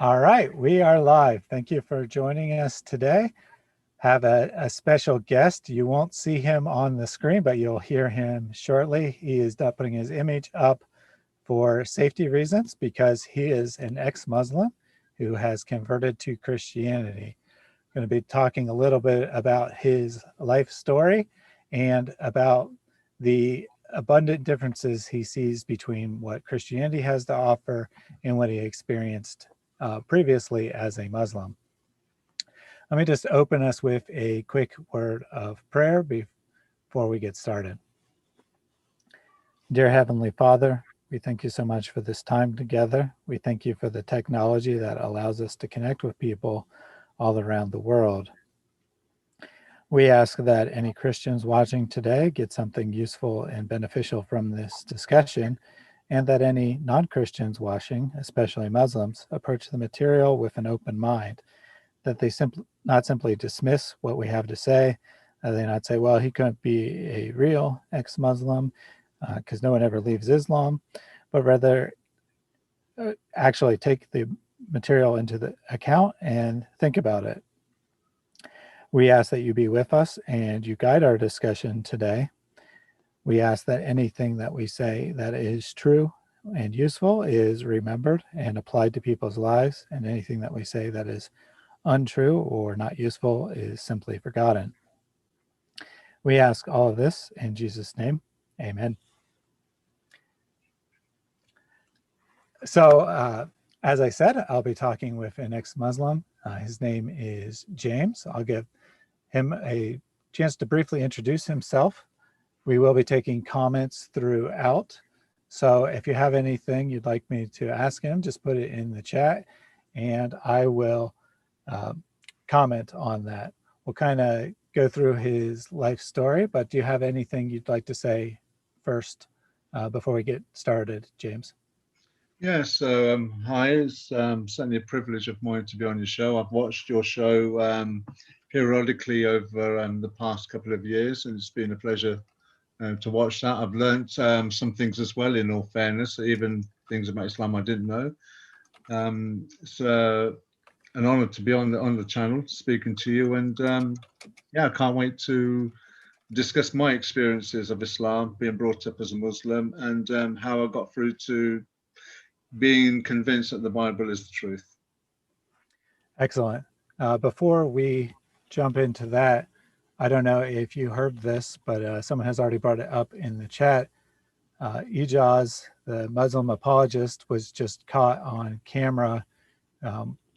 All right, we are live. Thank you for joining us today. Have a special guest. You won't see him on the screen, but you'll hear him shortly. He is not putting his image up for safety reasons because he is an ex-Muslim who has converted to Christianity. I'm going to be talking a little bit about his life story and about the abundant differences he sees between what Christianity has to offer and what he experienced previously as a Muslim. Let me just open us with a quick word of prayer before we get started. Dear Heavenly Father, we thank you so much for this time together. We thank you for the technology that allows us to connect with people all around the world. We ask that any Christians watching today get something useful and beneficial from this discussion, and that any non-Christians watching, especially Muslims, approach the material with an open mind, that they not simply dismiss what we have to say, they not say, well, he couldn't be a real ex-Muslim because no one ever leaves Islam, but rather actually take the material into the account and think about it. We ask that you be with us and you guide our discussion today. We ask that anything that we say that is true and useful is remembered and applied to people's lives, and anything that we say that is untrue or not useful is simply forgotten. We ask all of this in Jesus' name. Amen. So, as I said, I'll be talking with an ex-Muslim. His name is James. I'll give him a chance to briefly introduce himself. We will be taking comments throughout. So if you have anything you'd like me to ask him, just put it in the chat and I will comment on that. We'll kind of go through his life story, but do you have anything you'd like to say first before we get started, James? Yeah, so hi, it's certainly a privilege of mine to be on your show. I've watched your show periodically over the past couple of years, and it's been a pleasure to watch that. I've learned some things as well, in all fairness, even things about Islam I didn't know. It's an honor to be on the channel speaking to you, and yeah, I can't wait to discuss my experiences of Islam, being brought up as a Muslim, and how I got through to being convinced that the Bible is the truth. Excellent. Before we jump into that, I don't know if you heard this, but someone has already brought it up in the chat. Ijaz, the Muslim apologist, was just caught on camera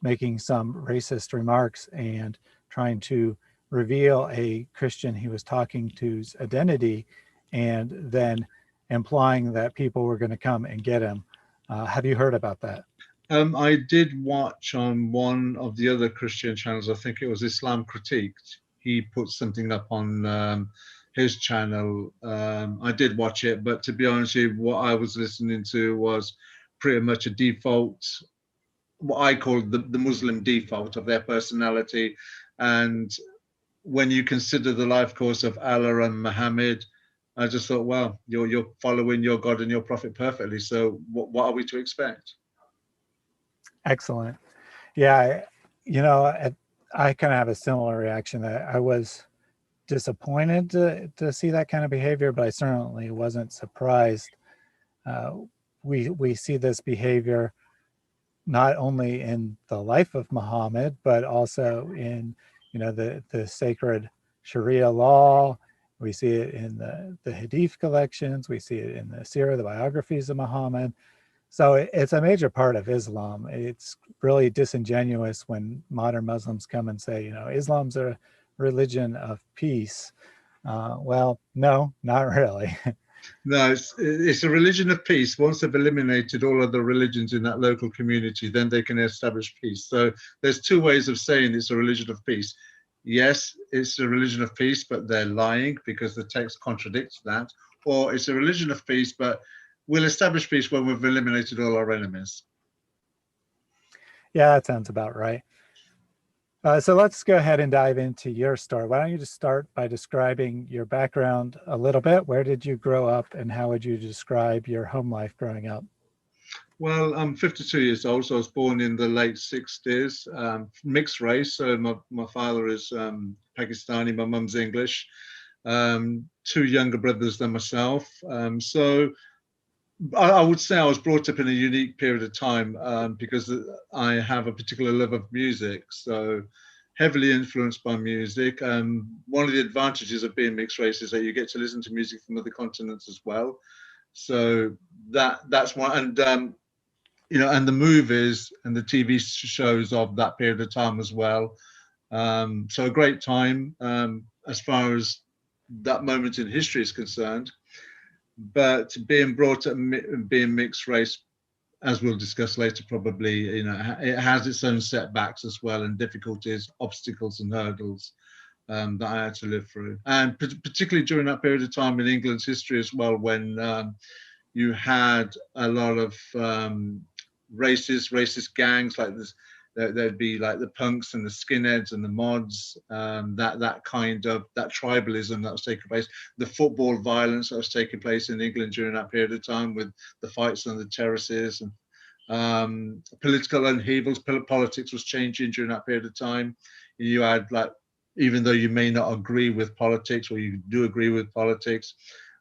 making some racist remarks and trying to reveal a Christian he was talking to's identity, and then implying that people were going to come and get him. Have you heard about that? I did watch on one of the other Christian channels, I think it was Islam Critiqued. He put something up on his channel. I did watch it, but to be honest with you, what I was listening to was pretty much a default, what I call the Muslim default of their personality. And when you consider the life course of Allah and Muhammad, I just thought, well, you're following your God and your prophet perfectly. So what are we to expect? Excellent. Yeah, I kind of have a similar reaction. That I was disappointed to see that kind of behavior, but I certainly wasn't surprised. We see this behavior not only in the life of Muhammad, but also in the sacred Sharia law. We see it in the Hadith collections. We see it in the Sirah, the biographies of Muhammad. So it's a major part of Islam. It's really disingenuous when modern Muslims come and say, Islam's a religion of peace. Well, no, not really. No, it's a religion of peace. Once they've eliminated all other religions in that local community, then they can establish peace. So there's two ways of saying it's a religion of peace. Yes, it's a religion of peace, but they're lying because the text contradicts that. Or it's a religion of peace, but we'll establish peace when we've eliminated all our enemies. Yeah, that sounds about right. So let's go ahead and dive into your story. Why don't you just start by describing your background a little bit? Where did you grow up and how would you describe your home life growing up? Well, I'm 52 years old, so I was born in the late 60s, mixed race. So my father is Pakistani, my mum's English, two younger brothers than myself. So I would say I was brought up in a unique period of time because I have a particular love of music. So heavily influenced by music. One of the advantages of being mixed race is that you get to listen to music from other continents as well. So that's one. And you know, and the movies and the TV shows of that period of time as well. So a great time as far as that moment in history is concerned. But being brought up, being mixed race, as we'll discuss later, probably, you know, it has its own setbacks as well, and difficulties, obstacles, and hurdles that I had to live through. And particularly during that period of time in England's history as well, when you had a lot of racist gangs like this. There'd be like the punks and the skinheads and the mods, that kind of that tribalism that was taking place, the football violence that was taking place in England during that period of time with the fights on the terraces, and political upheavals. Politics was changing during that period of time. You had, like, even though you may not agree with politics, or you do agree with politics,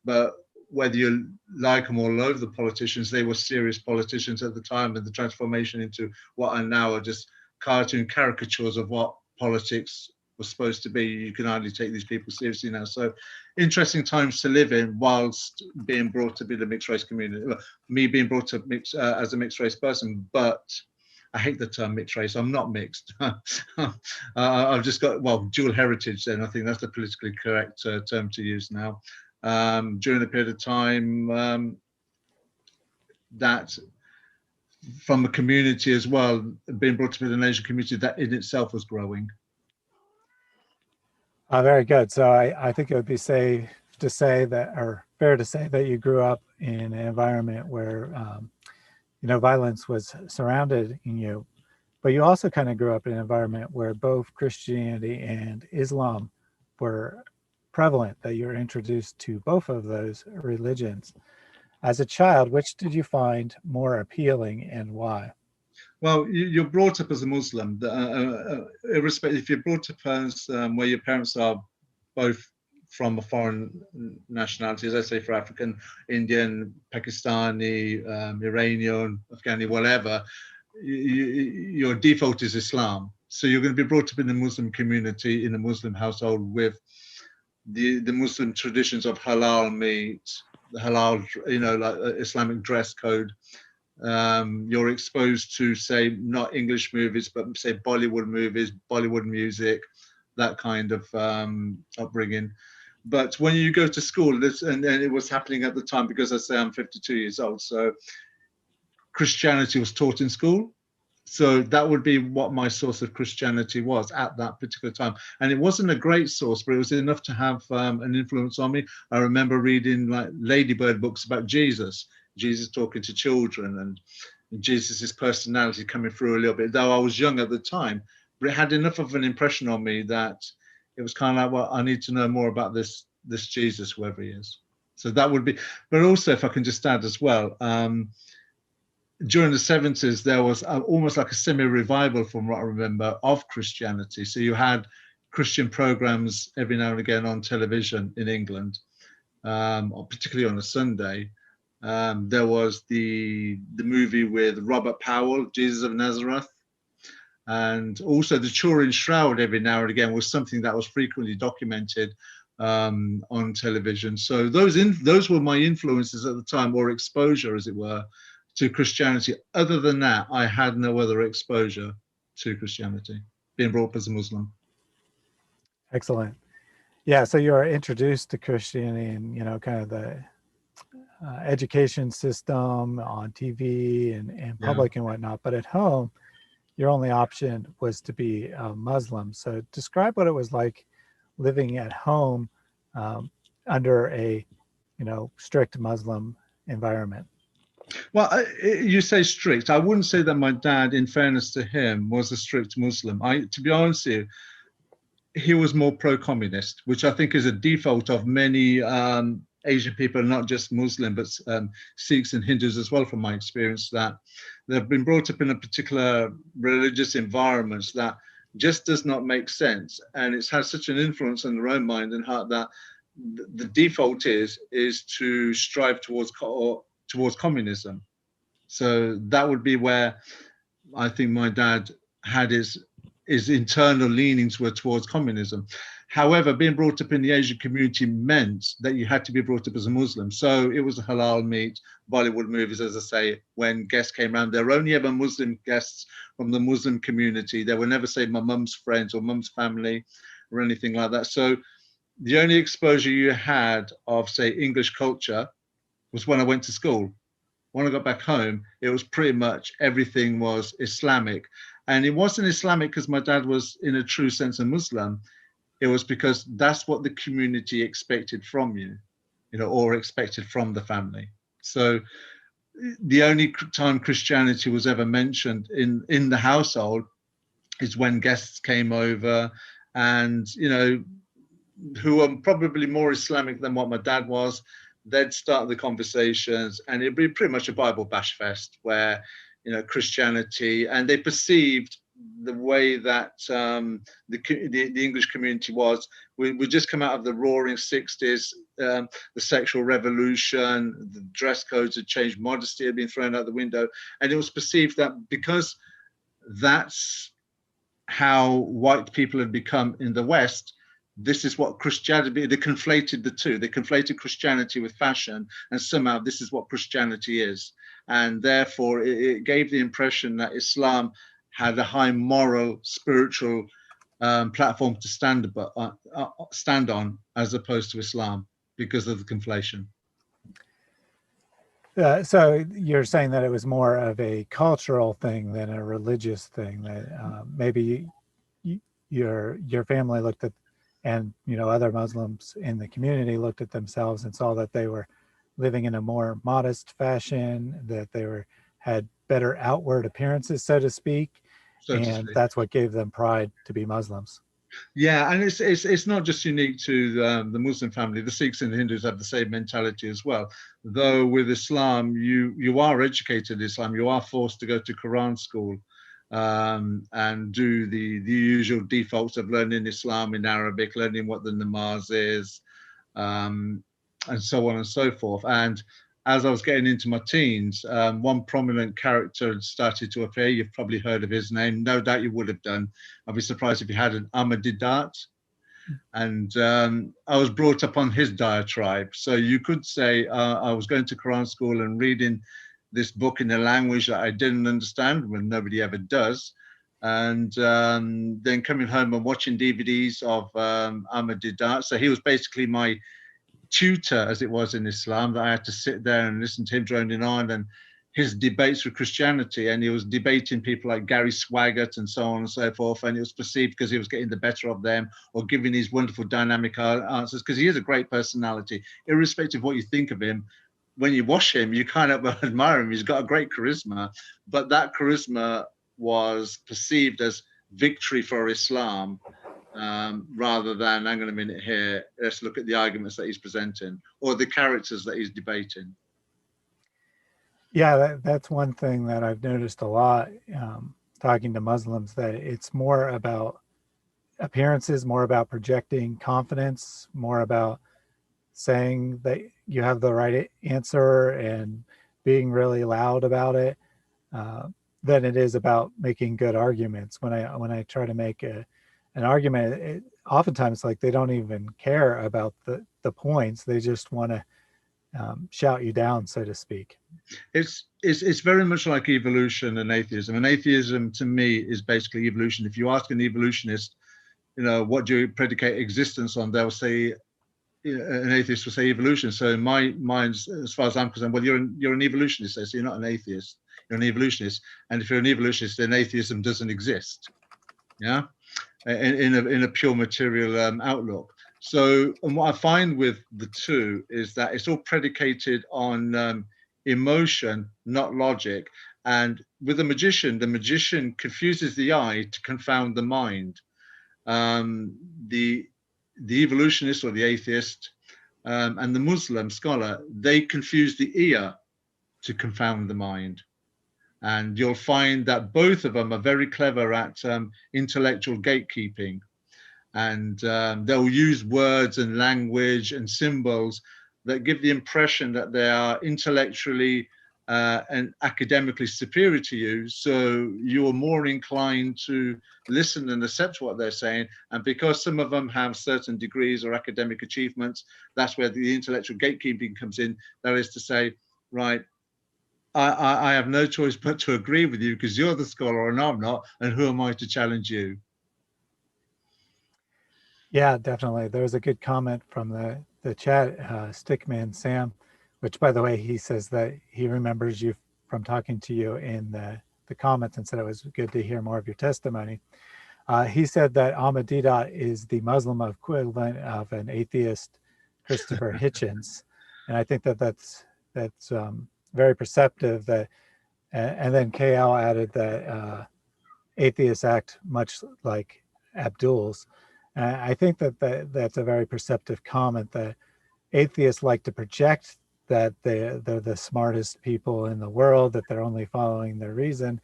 but whether you like them or loathe the politicians, they were serious politicians at the time, and the transformation into what are now are just cartoon caricatures of what politics was supposed to be. You can hardly take these people seriously now. So interesting times to live in whilst being brought up in the mixed race community. Well, me being brought up as a mixed race person, but I hate the term mixed race. I'm not mixed. I've just got, well, dual heritage then. I think that's the politically correct term to use now. During the period of time that from the community as well, being brought up in an Asian community, that in itself was growing. Very good. So I think it would be safe to say that, or fair to say that you grew up in an environment where, you know, violence was surrounded in you, but you also kind of grew up in an environment where both Christianity and Islam were prevalent, that you're introduced to both of those religions. As a child, which did you find more appealing and why? Well, you're brought up as a Muslim. Irrespective, if you're brought up as where your parents are both from a foreign nationality, as I say, for African, Indian, Pakistani, Iranian, Afghani, whatever, your default is Islam. So you're going to be brought up in a Muslim community, in a Muslim household, with the Muslim traditions of halal meat, the halal, you know, like Islamic dress code. You're exposed to, say, not English movies, but say Bollywood movies, Bollywood music, that kind of upbringing. But when you go to school, and it was happening at the time, because I say I'm 52 years old, so Christianity was taught in school. So that would be what my source of Christianity was at that particular time. And it wasn't a great source, but it was enough to have an influence on me. I remember reading like Ladybird books about Jesus talking to children, and Jesus's personality coming through a little bit, though I was young at the time, but it had enough of an impression on me that it was kind of like, well, I need to know more about this Jesus, whoever he is. So that would be, but also if I can just add as well, during the 70s, there was almost like a semi-revival, from what I remember, of Christianity. So you had Christian programs every now and again on television in England, particularly on a Sunday. There was the movie with Robert Powell, Jesus of Nazareth, and also the Turin Shroud every now and again was something that was frequently documented on television. So those were my influences at the time, or exposure, as it were, to Christianity. Other than that, I had no other exposure to Christianity, being brought up as a Muslim. Excellent. Yeah, so you are introduced to Christianity and, you know, kind of the education system on TV and public and whatnot, but at home, your only option was to be a Muslim. So describe what it was like living at home under a, you know, strict Muslim environment. Well, you say strict. I wouldn't say that my dad, in fairness to him, was a strict Muslim. To be honest with you, he was more pro-communist, which I think is a default of many Asian people are not just Muslim, but Sikhs and Hindus as well, from my experience, that they've been brought up in a particular religious environment that just does not make sense. And it's had such an influence on their own mind and heart that the default is to strive towards communism. So that would be where I think my dad had his internal leanings were towards communism. However, being brought up in the Asian community meant that you had to be brought up as a Muslim. So it was a halal meat, Bollywood movies, as I say, when guests came around, there were only ever Muslim guests from the Muslim community. They would never say my mum's friends or mum's family or anything like that. So the only exposure you had of, say, English culture was when I went to school. When I got back home, it was pretty much everything was Islamic. And it wasn't Islamic because my dad was, in a true sense, a Muslim. It was because that's what the community expected from you, or expected from the family. So the only time Christianity was ever mentioned in the household is when guests came over and, who were probably more Islamic than what my dad was. They'd start the conversations and it'd be pretty much a Bible bash fest where, Christianity, and they perceived the way that the English community was. We just come out of the roaring 60s, the sexual revolution, the dress codes had changed, modesty had been thrown out the window. And it was perceived that because that's how white people had become in the West, this is what Christianity, they conflated the two. They conflated Christianity with fashion, and somehow this is what Christianity is. And therefore, it gave the impression that Islam had a high moral, spiritual platform to stand on, as opposed to Islam, because of the conflation. So you're saying that it was more of a cultural thing than a religious thing, that maybe your family looked at, and other Muslims in the community looked at themselves and saw that they were living in a more modest fashion, that they had better outward appearances, so to speak, and that's what gave them pride to be Muslims. Yeah, and it's not just unique to the Muslim family. The Sikhs and the Hindus have the same mentality as well. Though with Islam, you are educated in Islam, you are forced to go to Quran school and do the usual defaults of learning Islam in Arabic, learning what the namaz is, and so on and so forth. And as I was getting into my teens, one prominent character started to appear. You've probably heard of his name. No doubt you would have done. I'd be surprised if you hadn't. Ahmadidat. And I was brought up on his diatribe. So you could say I was going to Quran school and reading this book in a language that I didn't understand, when nobody ever does. And then coming home and watching DVDs of Ahmadidat. So he was basically my tutor, as it was in Islam, that I had to sit there and listen to him droning on, and his debates with Christianity. And he was debating people like Gary Swaggart and so on and so forth. And it was perceived because he was getting the better of them or giving these wonderful dynamic answers, because he is a great personality, irrespective of what you think of him. When you watch him, you kind of admire him. He's got a great charisma, but that charisma was perceived as victory for Islam, rather than, hang on a minute here, let's look at the arguments that he's presenting or the characters that he's debating. Yeah, that's one thing that I've noticed a lot talking to Muslims, that it's more about appearances, more about projecting confidence, more about saying that you have the right answer and being really loud about it, than it is about making good arguments. When I try to make an argument, oftentimes like they don't even care about the points. They just want to shout you down, so to speak. It's very much like evolution and atheism. And atheism to me is basically evolution. If you ask an evolutionist, what do you predicate existence on, they'll say, an atheist will say evolution. So in my mind, as far as I'm concerned, well, you're an evolutionist, so you're not an atheist. You're an evolutionist. And if you're an evolutionist, then atheism doesn't exist. Yeah, in a pure material outlook. So, and what I find with the two is that it's all predicated on emotion, not logic. And with the magician confuses the eye to confound the mind. The evolutionist or the atheist and the Muslim scholar, they confuse the ear to confound the mind. And you'll find that both of them are very clever at intellectual gatekeeping. And they'll use words and language and symbols that give the impression that they are intellectually and academically superior to you. So you're more inclined to listen and accept what they're saying. And because some of them have certain degrees or academic achievements, that's where the intellectual gatekeeping comes in. That is to say, right, I have no choice but to agree with you because you're the scholar and I'm not, and who am I to challenge you? Yeah, definitely. There was a good comment from the chat, Stickman Sam, which, by the way, he says that he remembers you from talking to you in the comments and said it was good to hear more of your testimony. He said that Ahmadiyya is the Muslim equivalent of an atheist Christopher Hitchens, and I think that that's very perceptive. That, and then KL added that atheists act much like Abdul's. I think that's a very perceptive comment, that atheists like to project that they're the smartest people in the world, that they're only following their reason.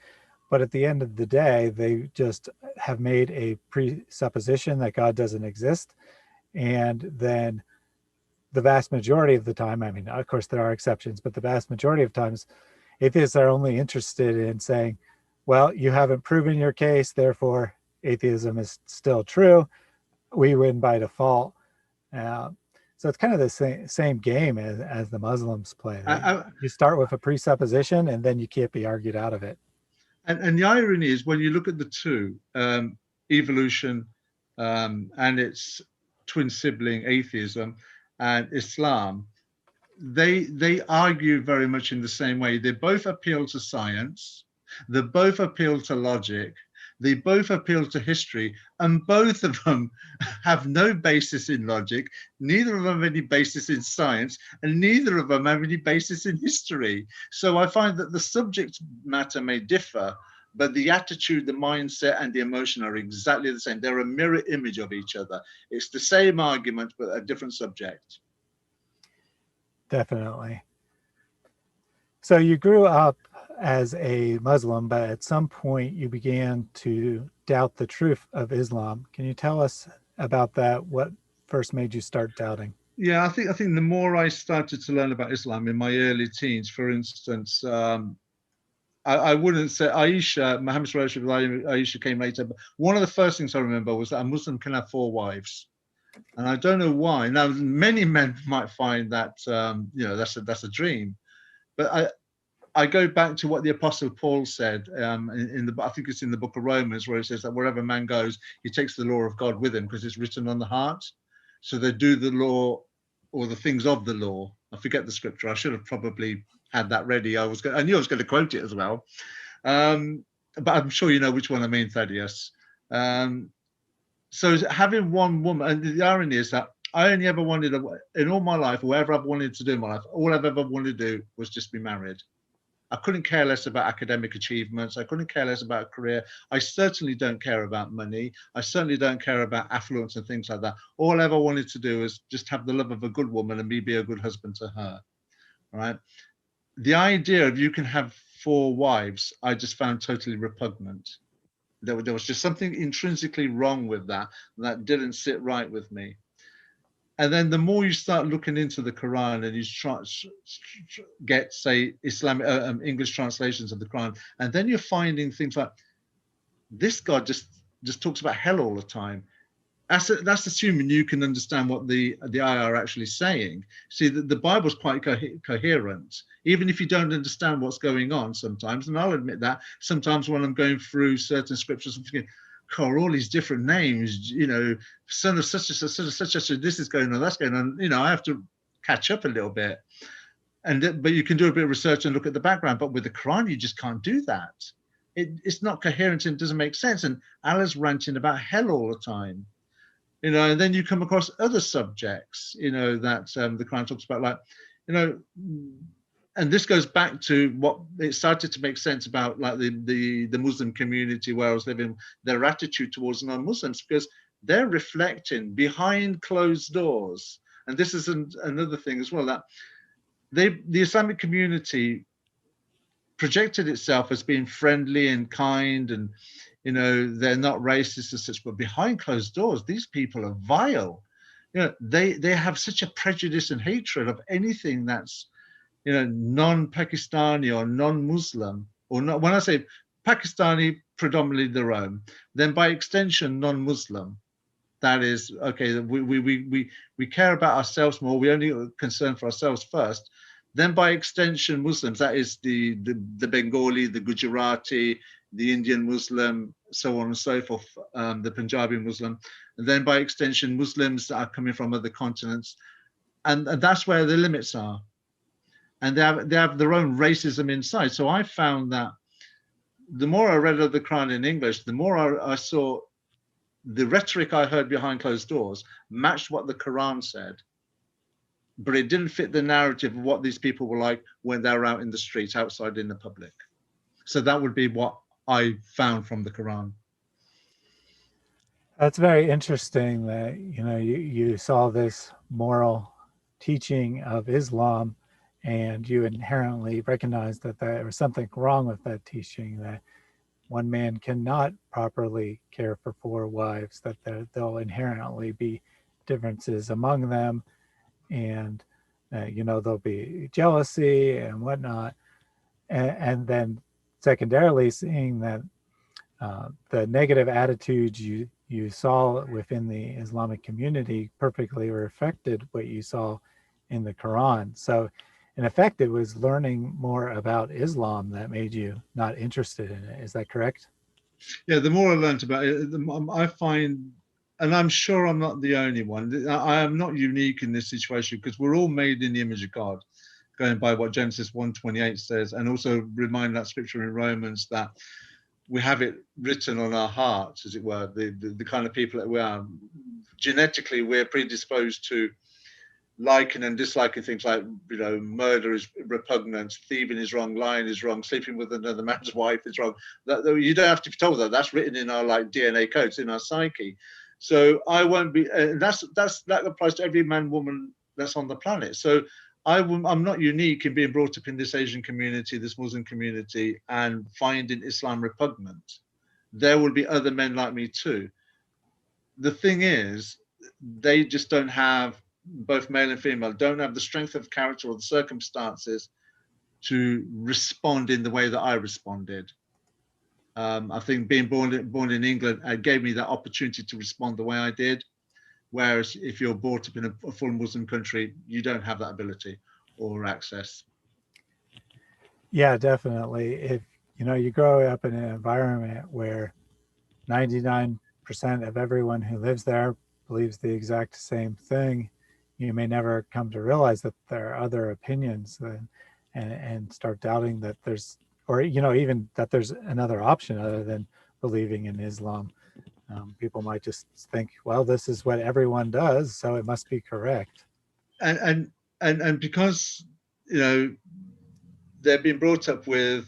But at the end of the day, they just have made a presupposition that God doesn't exist. And then the vast majority of the time, I mean, of course, there are exceptions, but the vast majority of times, atheists are only interested in saying, well, you haven't proven your case, therefore atheism is still true. We win by default. So it's kind of the same game as the Muslims play. You start with a presupposition and then you can't be argued out of it. And the irony is, when you look at the two, evolution and its twin sibling, atheism and Islam, they argue very much in the same way. They both appeal to science, they both appeal to logic, they both appeal to history, and both of them have no basis in logic, neither of them have any basis in science, and neither of them have any basis in history. So I find that the subject matter may differ, but the attitude, the mindset, and the emotion are exactly the same. They're a mirror image of each other. It's the same argument, but a different subject. Definitely. So you grew up as a Muslim, but at some point you began to doubt the truth of Islam. Can you tell us about that? What first made you start doubting? Yeah, I think the more I started to learn about Islam in my early teens, for instance, I wouldn't say Aisha, Muhammad's relationship with Aisha came later, but one of the first things I remember was that a Muslim can have 4 wives. And I don't know why. Now, many men might find that, that's a dream. But I go back to what the Apostle Paul said I think it's in the book of Romans, where it says that wherever man goes, he takes the law of God with him because it's written on the heart. So they do the law or the things of the law. I forget the scripture. I should have probably had that ready. I knew I was going to quote it as well. But I'm sure you know which one I mean, Thaddeus. So having one woman, and the irony is that I only ever wanted, in all my life, whatever I've wanted to do in my life, all I've ever wanted to do was just be married. I couldn't care less about academic achievements. I couldn't care less about a career. I certainly don't care about money. I certainly don't care about affluence and things like that. All I ever wanted to do is just have the love of a good woman and me be a good husband to her. All right. The idea of you can have 4 wives, I just found totally repugnant. There was just something intrinsically wrong with that didn't sit right with me. And then the more you start looking into the Quran and you try get, say, Islamic English translations of the Quran, and then you're finding things like this God just talks about hell all the time. That's assuming you can understand what the ayah are actually saying. See, the Bible's quite coherent, even if you don't understand what's going on sometimes. And I'll admit that sometimes when I'm going through certain scriptures, I'm thinking, God, all these different names, son of such and such, this is going on, that's going on. I have to catch up a little bit. But you can do a bit of research and look at the background. But with the Quran, you just can't do that. It's not coherent and it doesn't make sense. And Allah's ranting about hell all the time. And then you come across other subjects, that the Quran talks about, like, and this goes back to what it started to make sense about, like the Muslim community where I was living, their attitude towards non-Muslims, because they're reflecting behind closed doors And this is another thing as well, that the Islamic community projected itself as being friendly and kind, and they're not racist and such, but behind closed doors, these people are vile. They have such a prejudice and hatred of anything that's non-Pakistani or non-Muslim, or not. When I say Pakistani, predominantly their own, then by extension non-Muslim. That is okay. We care about ourselves more. We only are concerned for ourselves first. Then by extension Muslims. That is the Bengali, the Gujarati, the Indian Muslim, so on and so forth. The Punjabi Muslim, and then by extension Muslims that are coming from other continents, and that's where the limits are. And they have their own racism inside. So I found that the more I read of the Quran in English, the more I saw the rhetoric I heard behind closed doors matched what the Quran said, but it didn't fit the narrative of what these people were like when they're out in the streets, outside in the public. So that would be what I found from the Quran. That's very interesting that, you saw this moral teaching of Islam and you inherently recognized that there was something wrong with that teaching, that one man cannot properly care for 4 wives, that there'll inherently be differences among them, and there'll be jealousy and whatnot. And then secondarily, seeing that the negative attitudes you saw within the Islamic community perfectly reflected what you saw in the Quran. So in effect, it was learning more about Islam that made you not interested in it. Is that correct? Yeah, the more I learned about it, I find, and I'm sure I'm not the only one, I am not unique in this situation, because we're all made in the image of God, going by what Genesis 1:28 says, and also remind that scripture in Romans that we have it written on our hearts, as it were, the kind of people that we are. Genetically, we're predisposed to liking and disliking things like, murder is repugnant, thieving is wrong, lying is wrong, sleeping with another man's wife is wrong. You don't have to be told that. That's written in our DNA codes, in our psyche. So I won't be. That applies to every man, woman that's on the planet. So I'm not unique in being brought up in this Asian community, this Muslim community, and finding Islam repugnant. There will be other men like me too. The thing is, they just don't have, both male and female, don't have the strength of character or the circumstances to respond in the way that I responded. I think being born in England gave me that opportunity to respond the way I did. Whereas if you're brought up in a full Muslim country, you don't have that ability or access. Yeah, definitely. If you grow up in an environment where 99% of everyone who lives there believes the exact same thing, you may never come to realize that there are other opinions, and start doubting that there's, or even that there's another option other than believing in Islam. People might just think, well, this is what everyone does, so it must be correct. And because they've been brought up with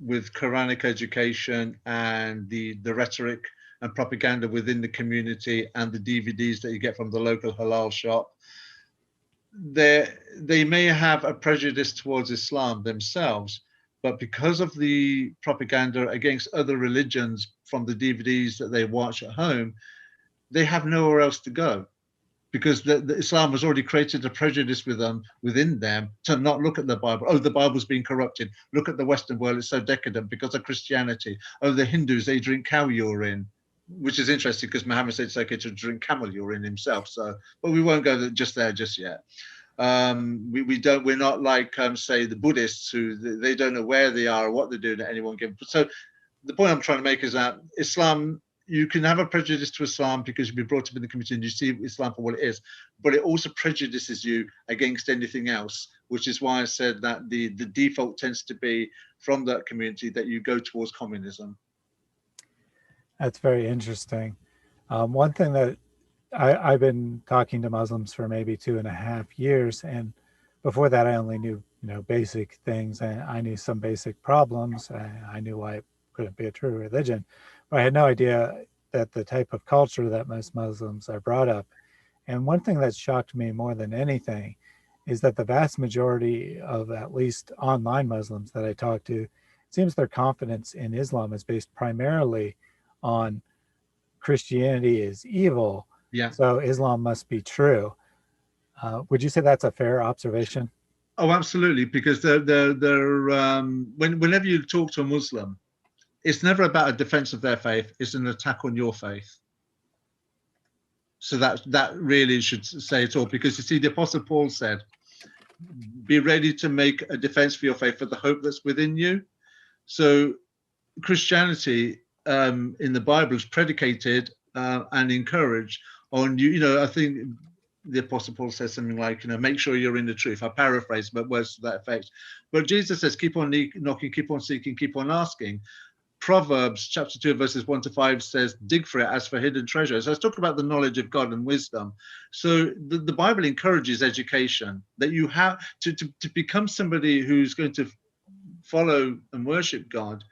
Quranic education and the rhetoric and propaganda within the community and the DVDs that you get from the local halal shop, they may have a prejudice towards Islam themselves, but because of the propaganda against other religions from the DVDs that they watch at home, they have nowhere else to go, because the Islam has already created a prejudice within them to not look at the Bible. Oh, the Bible's been corrupted. Look at the Western world, it's so decadent because of Christianity. Oh, the Hindus, they drink cow urine, which is interesting because Muhammad said it's okay to drink camel urine himself. So, but we won't go just there just yet. We're not like say the Buddhists, who they don't know where they are or what they're doing at any one given. So the point I'm trying to make is that Islam, you can have a prejudice to Islam because you've been brought up in the community and you see Islam for what it is, but it also prejudices you against anything else, which is why I said that the default tends to be from that community that you go towards communism. That's very interesting. One thing that I've been talking to Muslims for maybe 2.5 years, and before that I only knew basic things, and I knew some basic problems. I knew why it couldn't be a true religion, but I had no idea that the type of culture that most Muslims are brought up And one thing that shocked me more than anything is that the vast majority of at least online Muslims that I talk to, it seems their confidence in Islam is based primarily on Christianity is evil, Yeah. so Islam must be true. Would you say that's a fair observation? Oh, absolutely. Because whenever you talk to a Muslim, it's never about a defense of their faith. It's an attack on your faith. So that really should say it all. Because you see, the Apostle Paul said, "Be ready to make a defense for your faith for the hope that's within you." So Christianity in the Bible is predicated and encouraged on you. You know, I think the Apostle Paul says something like, you know, make sure you're in the truth. I paraphrase, but words to that effect. But Jesus says, keep on knocking, keep on seeking, keep on asking. Proverbs chapter 2, verses 1 to 5 says, dig for it as for hidden treasure. So it's talking about the knowledge of God and wisdom. So the Bible encourages education, that you have to become somebody who's going to follow and worship God.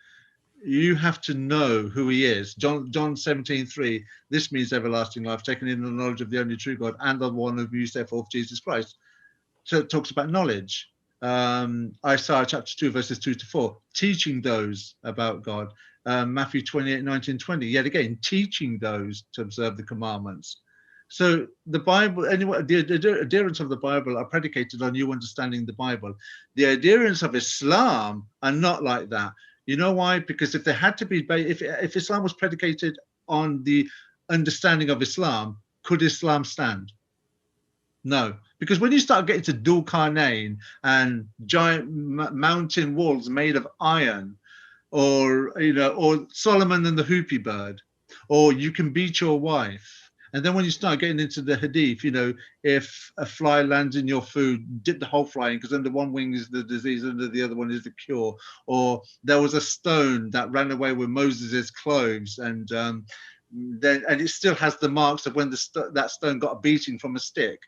You have to know who he is. John 17:3, this means everlasting life, taken in the knowledge of the only true God and the one of you set forth, Jesus Christ. So it talks about knowledge. Isaiah chapter 2, verses 2 to 4, teaching those about God. Matthew 28:19-20, yet again, teaching those to observe the commandments. So the Bible, anyway, the adherents of the Bible are predicated on you understanding the Bible. The adherents of Islam are not like that. You know why? Because if there had to be, if Islam was predicated on the understanding of Islam, could Islam stand? No, because when you start getting to Dhul Qarnayn and giant mountain walls made of iron, or or Solomon and the Hoopy bird, or you can beat your wife. And then when you start getting into the hadith, if a fly lands in your food, dip the whole fly in, because under one wing is the disease, under the other one is the cure. Or there was a stone that ran away with Moses's clothes, and it still has the marks of when that stone got a beating from a stick.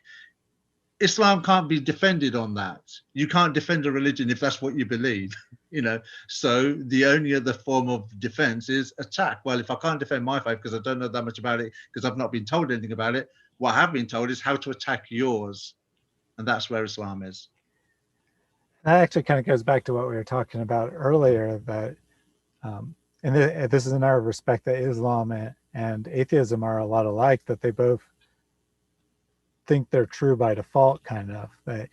Islam can't be defended on that. You can't defend a religion if that's what you believe, So the only other form of defense is attack. Well, if I can't defend my faith because I don't know that much about it, because I've not been told anything about it, what I have been told is how to attack yours. And that's where Islam is. That actually kind of goes back to what we were talking about earlier, that, and this is another respect that Islam and atheism are a lot alike, that they both think they're true by default, kind of. That,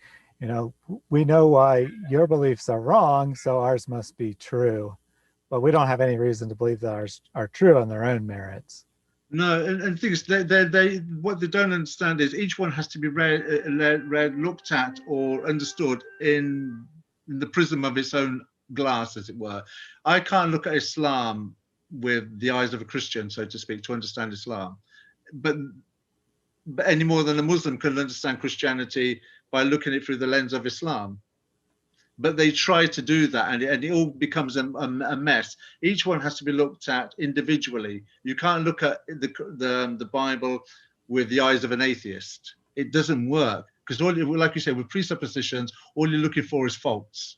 we know why your beliefs are wrong, so ours must be true, but we don't have any reason to believe that ours are true on their own merits. No, and things they what they don't understand is each one has to be read, looked at, or understood in the prism of its own glass, as it were. I can't look at Islam with the eyes of a Christian, so to speak, to understand Islam, but any more than a Muslim can understand Christianity by looking at it through the lens of Islam. But they try to do that, and it all becomes a mess. Each one has to be looked at individually. You can't look at the Bible with the eyes of an atheist. It doesn't work, because like you say, with presuppositions, all you're looking for is faults.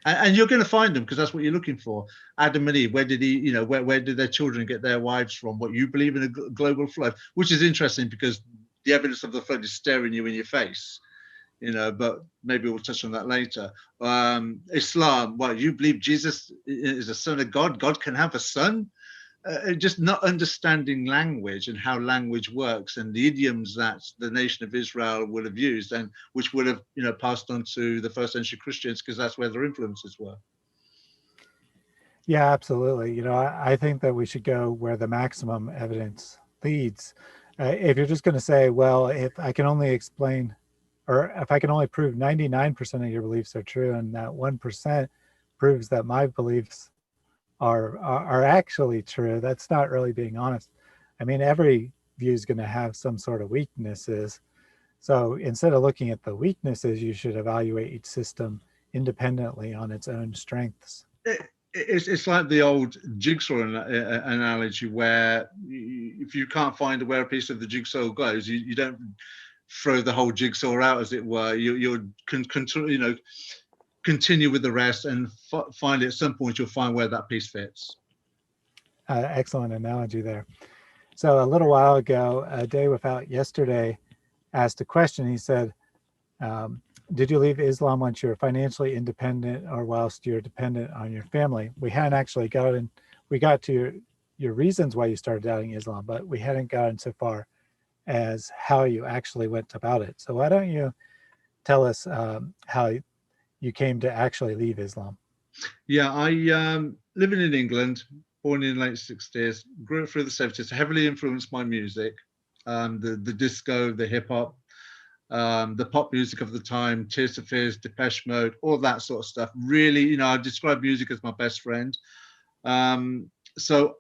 And you're going to find them, because that's what you're looking for. Adam and Eve, where did where did their children get their wives from? What, you believe in a global flood, which is interesting because the evidence of the flood is staring you in your face. But maybe we'll touch on that later. Islam, well, you believe Jesus is a son of God. God can have a son. Just not understanding language and how language works, and the idioms that the nation of Israel would have used, and which would have passed on to the first century Christians, because that's where their influences were. Yeah, absolutely. I think that we should go where the maximum evidence leads. If you're just going to say, well, if I can only explain, or if I can only prove 99% of your beliefs are true, and that 1% proves that my beliefs are actually true, that's not really being honest. I mean, every view is going to have some sort of weaknesses. So instead of looking at the weaknesses, you should evaluate each system independently on its own strengths. It's like the old jigsaw analogy, where if you can't find where a piece of the jigsaw goes, you don't throw the whole jigsaw out, as it were. You continue with the rest, and finally at some point you'll find where that piece fits. Excellent analogy there. So a little while ago, A Day Without Yesterday asked a question. He said, did you leave Islam once you were financially independent or whilst you're dependent on your family? We hadn't actually gotten, we got to your reasons why you started doubting Islam, but we hadn't gotten so far as how you actually went about it. So why don't you tell us how you came to actually leave Islam? Yeah, I living in England, born in the late 60s, grew up through the 70s, heavily influenced by music, the disco, the hip hop, the pop music of the time, Tears for Fears, Depeche Mode, all that sort of stuff. Really, you know, I describe music as my best friend. So,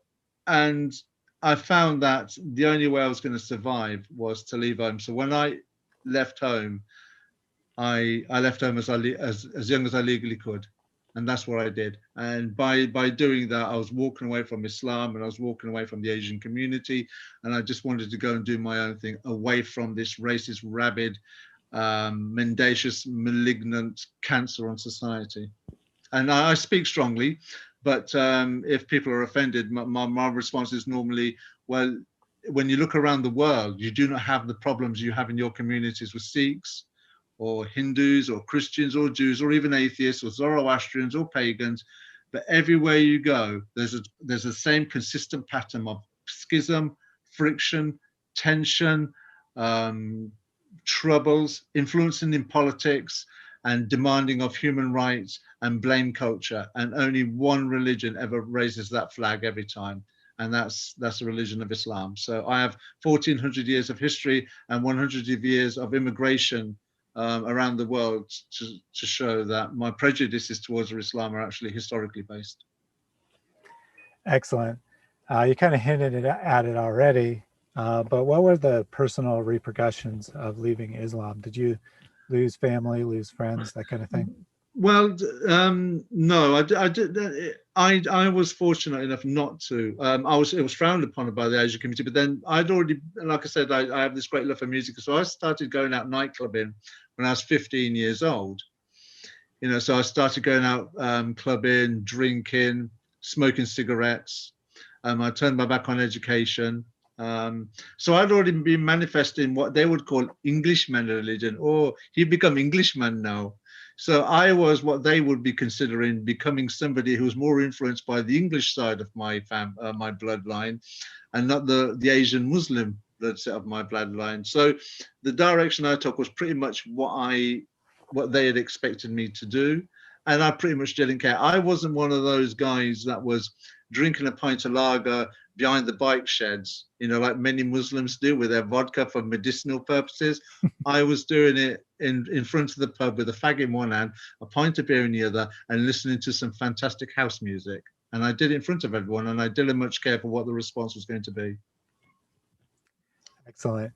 and I found that the only way I was going to survive was to leave home. So when I left home, I left home as young as I legally could, and that's what I did. And by doing that, I was walking away from Islam and I was walking away from the Asian community, and I just wanted to go and do my own thing away from this racist, rabid, mendacious, malignant cancer on society. And I speak strongly, but if people are offended, my response is normally, well, when you look around the world, you do not have the problems you have in your communities with Sikhs or Hindus or Christians or Jews or even atheists or Zoroastrians or pagans. But everywhere you go, there's the same consistent pattern of schism, friction, tension, troubles, influencing in politics, and demanding of human rights and blame culture. And only one religion ever raises that flag every time. And that's the religion of Islam. So I have 1400 years of history and 100 years of immigration around the world to show that my prejudices towards Islam are actually historically based. Excellent. You kind of hinted at it already, but what were the personal repercussions of leaving Islam? Did you lose family, lose friends, that kind of thing? Well, no, I was fortunate enough not to. It was frowned upon by the Asian community, but then I'd already, like I said, I have this great love for music, so I started going out nightclubbing when I was 15 years old. You know, so I started going out clubbing, drinking, smoking cigarettes. I turned my back on education. So I'd already been manifesting what they would call Englishman religion, or he become Englishman now. So I was what they would be considering becoming somebody who's more influenced by the English side of my my bloodline, and not the Asian Muslim blood set of my bloodline. So the direction I took was pretty much what they had expected me to do, and I pretty much didn't care. I wasn't one of those guys that was drinking a pint of lager behind the bike sheds, you know, like many Muslims do with their vodka for medicinal purposes. I was doing it in front of the pub with a fag in one hand, a pint of beer in the other, and listening to some fantastic house music. And I did it in front of everyone, and I didn't much care for what the response was going to be. Excellent.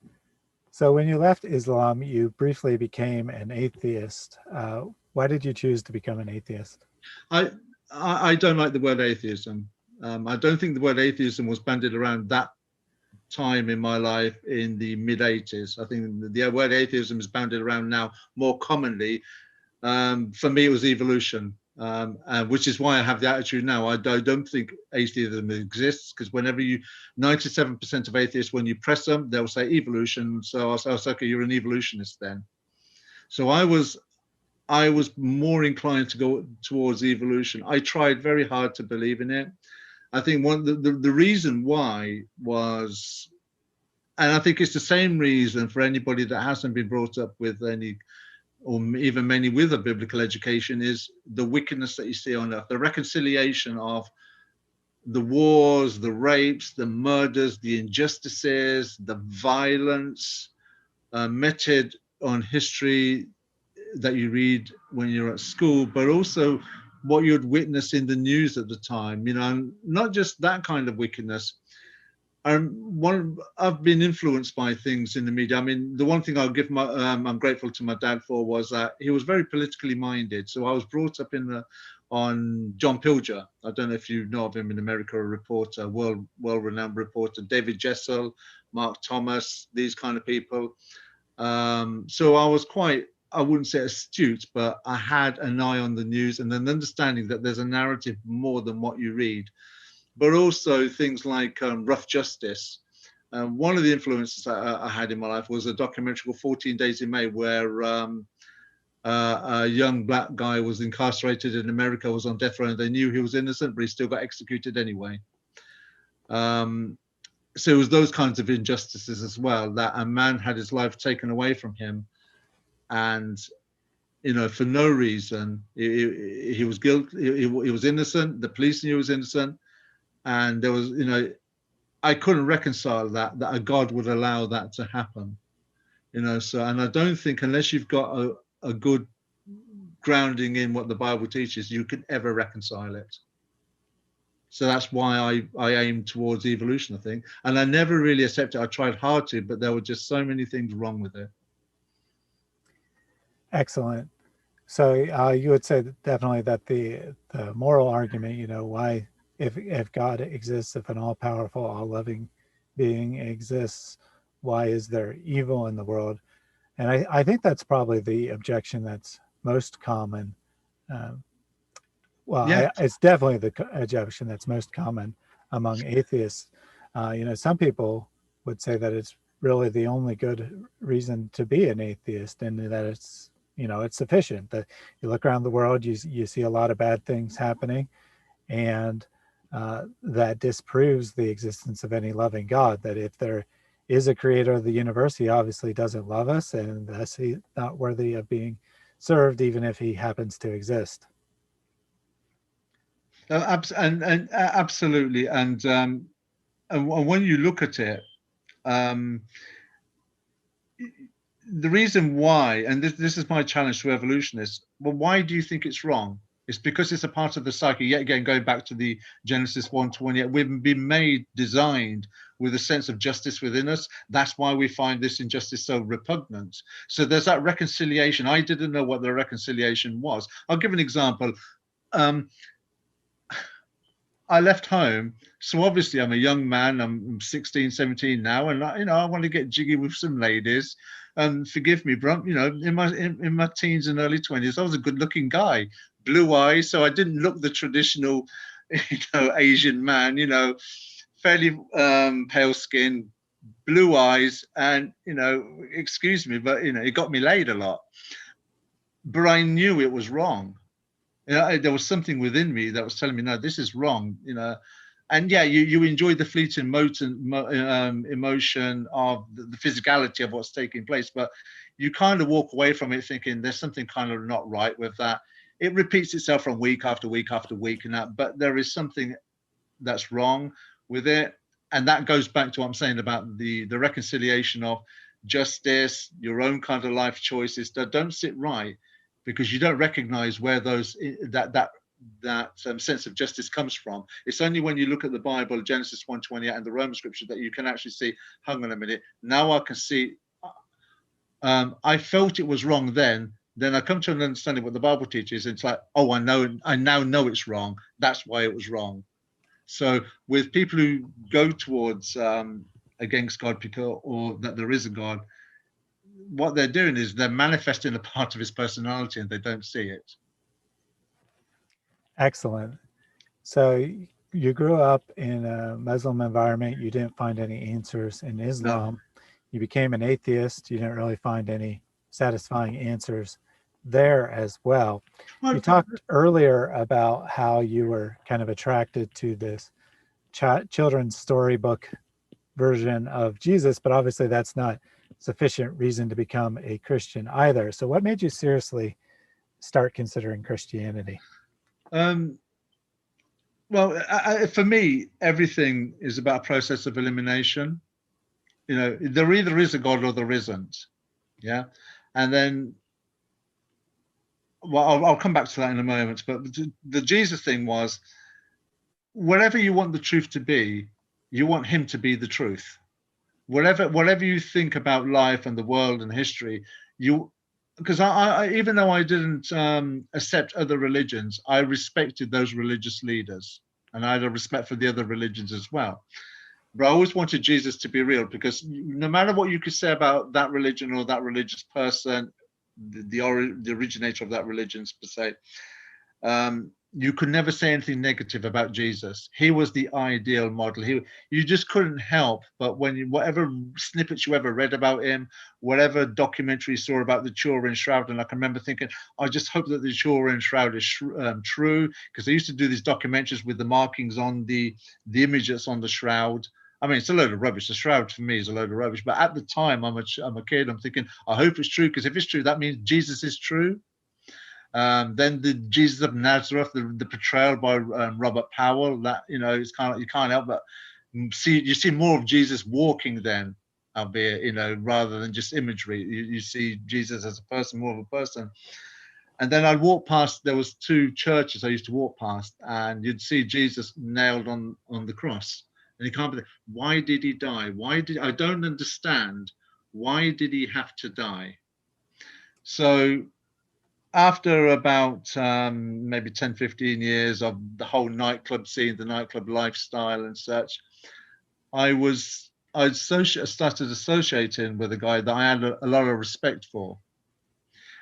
So when you left Islam, you briefly became an atheist. Why did you choose to become an atheist? I don't like the word atheism. I don't think the word atheism was bandied around that time in my life in the mid 80s. I think the word atheism is bandied around now more commonly. For me, it was evolution, which is why I have the attitude now. I don't think atheism exists, because whenever 97% of atheists, when you press them, they'll say evolution. So I was okay, you're an evolutionist then. So I was more inclined to go towards evolution. I tried very hard to believe in it. I think the reason why was, and I think it's the same reason for anybody that hasn't been brought up with any, or even many with a biblical education, is the wickedness that you see on earth, the reconciliation of the wars, the rapes, the murders, the injustices, the violence meted on history that you read when you're at school, but also what you'd witness in the news at the time, you know, and not just that kind of wickedness. I've been influenced by things in the media. I mean, the one thing I'm grateful to my dad for was that he was very politically minded. So I was brought up on John Pilger. I don't know if you know of him in America, a reporter, world-renowned reporter, David Jessel, Mark Thomas, these kind of people. So I was quite, I wouldn't say astute, but I had an eye on the news and an understanding that there's a narrative more than what you read. But also things like rough justice, One of the influences that I had in my life was a documentary called 14 Days in May, where a young black guy was incarcerated in America, was on death row, and they knew he was innocent, but he still got executed anyway. So it was those kinds of injustices as well, that a man had his life taken away from him, and for no reason. He was guilty. He was innocent. The police knew he was innocent, and there was, I couldn't reconcile that a God would allow that to happen. So, and I don't think, unless you've got a good grounding in what the Bible teaches, you can ever reconcile it. So that's why I aim towards evolution, I think. And I never really accepted it. I tried hard to, but there were just so many things wrong with it. Excellent. So you would say that definitely that the moral argument, why, if God exists, if an all-powerful, all-loving being exists, why is there evil in the world? And I think that's probably the objection that's most common. It's definitely the objection that's most common among atheists. Some people would say that it's really the only good reason to be an atheist, and that it's sufficient. That you look around the world, you see a lot of bad things happening, and that disproves the existence of any loving God. That if there is a creator of the universe, he obviously doesn't love us, and thus he's not worthy of being served, even if he happens to exist. Absolutely, and when you look at it, the reason why, and this is my challenge to evolutionists, well, why do you think it's wrong? It's because it's a part of the psyche. Yet again, going back to the Genesis 1:20, we've been designed with a sense of justice within us. That's why we find this injustice so repugnant. So there's that reconciliation. I didn't know what the reconciliation was. I'll give an example. I left home, so obviously I'm a young man. I'm 16, 17 now, and I want to get jiggy with some ladies. And forgive me, but in my teens and early 20s, I was a good-looking guy, blue eyes, so I didn't look the traditional, Asian man. Fairly pale skin, blue eyes, and excuse me, but it got me laid a lot. But I knew it was wrong. There was something within me that was telling me, no, this is wrong. And yeah, you enjoy the fleeting emotion of the physicality of what's taking place, but you kind of walk away from it thinking there's something kind of not right with that. It repeats itself from week after week after week, but there is something that's wrong with it. And that goes back to what I'm saying about the reconciliation of justice, your own kind of life choices that don't sit right, because you don't recognize where that sense of justice comes from. It's only when you look at the Bible, Genesis 1:28, and the Roman scripture, that you can actually see, hang on a minute, now I can see, I felt it was wrong then I come to an understanding what the Bible teaches, and it's like, oh, I now know it's wrong. That's why it was wrong. So with people who go towards against God or that there is a God, what they're doing is they're manifesting a part of his personality, and they don't see it. Excellent. So you grew up in a Muslim environment. You didn't find any answers in Islam. No. You became an atheist. You didn't really find any satisfying answers there as well. You talked earlier about how you were kind of attracted to this children's storybook version of Jesus, but obviously that's not sufficient reason to become a Christian either. So what made you seriously start considering Christianity? Well, for me, everything is about a process of elimination. There either is a God or there isn't. Yeah. And then, well, I'll come back to that in a moment. But the Jesus thing was, whatever you want the truth to be, you want him to be the truth. Whatever you think about life and the world and history, because I even though I didn't accept other religions, I respected those religious leaders, and I had a respect for the other religions as well. But I always wanted Jesus to be real, because no matter what you could say about that religion or that religious person, the originator of that religion per se, you could never say anything negative about Jesus. He was the ideal model. You just couldn't help but when whatever snippets you ever read about him, whatever documentary you saw about the Turin Shroud, and I can remember thinking, I just hope that the Turin Shroud is true, because they used to do these documentaries with the markings on the image that's on the shroud. I mean, it's a load of rubbish. The shroud for me is a load of rubbish. But at the time, I'm a kid. I'm thinking, I hope it's true, because if it's true, that means Jesus is true. Then the Jesus of Nazareth, the portrayal by Robert Powell, that it's kind of, you can't help but see more of Jesus walking then, albeit rather than just imagery. You see Jesus as a person, more of a person. And then I'd walk past. There was 2 churches I used to walk past, and you'd see Jesus nailed on the cross, and you can't believe, why did he die? I don't understand. Why did he have to die? So after about maybe 10, 15 years of the whole nightclub scene, the nightclub lifestyle and such, I started associating with a guy that I had a lot of respect for.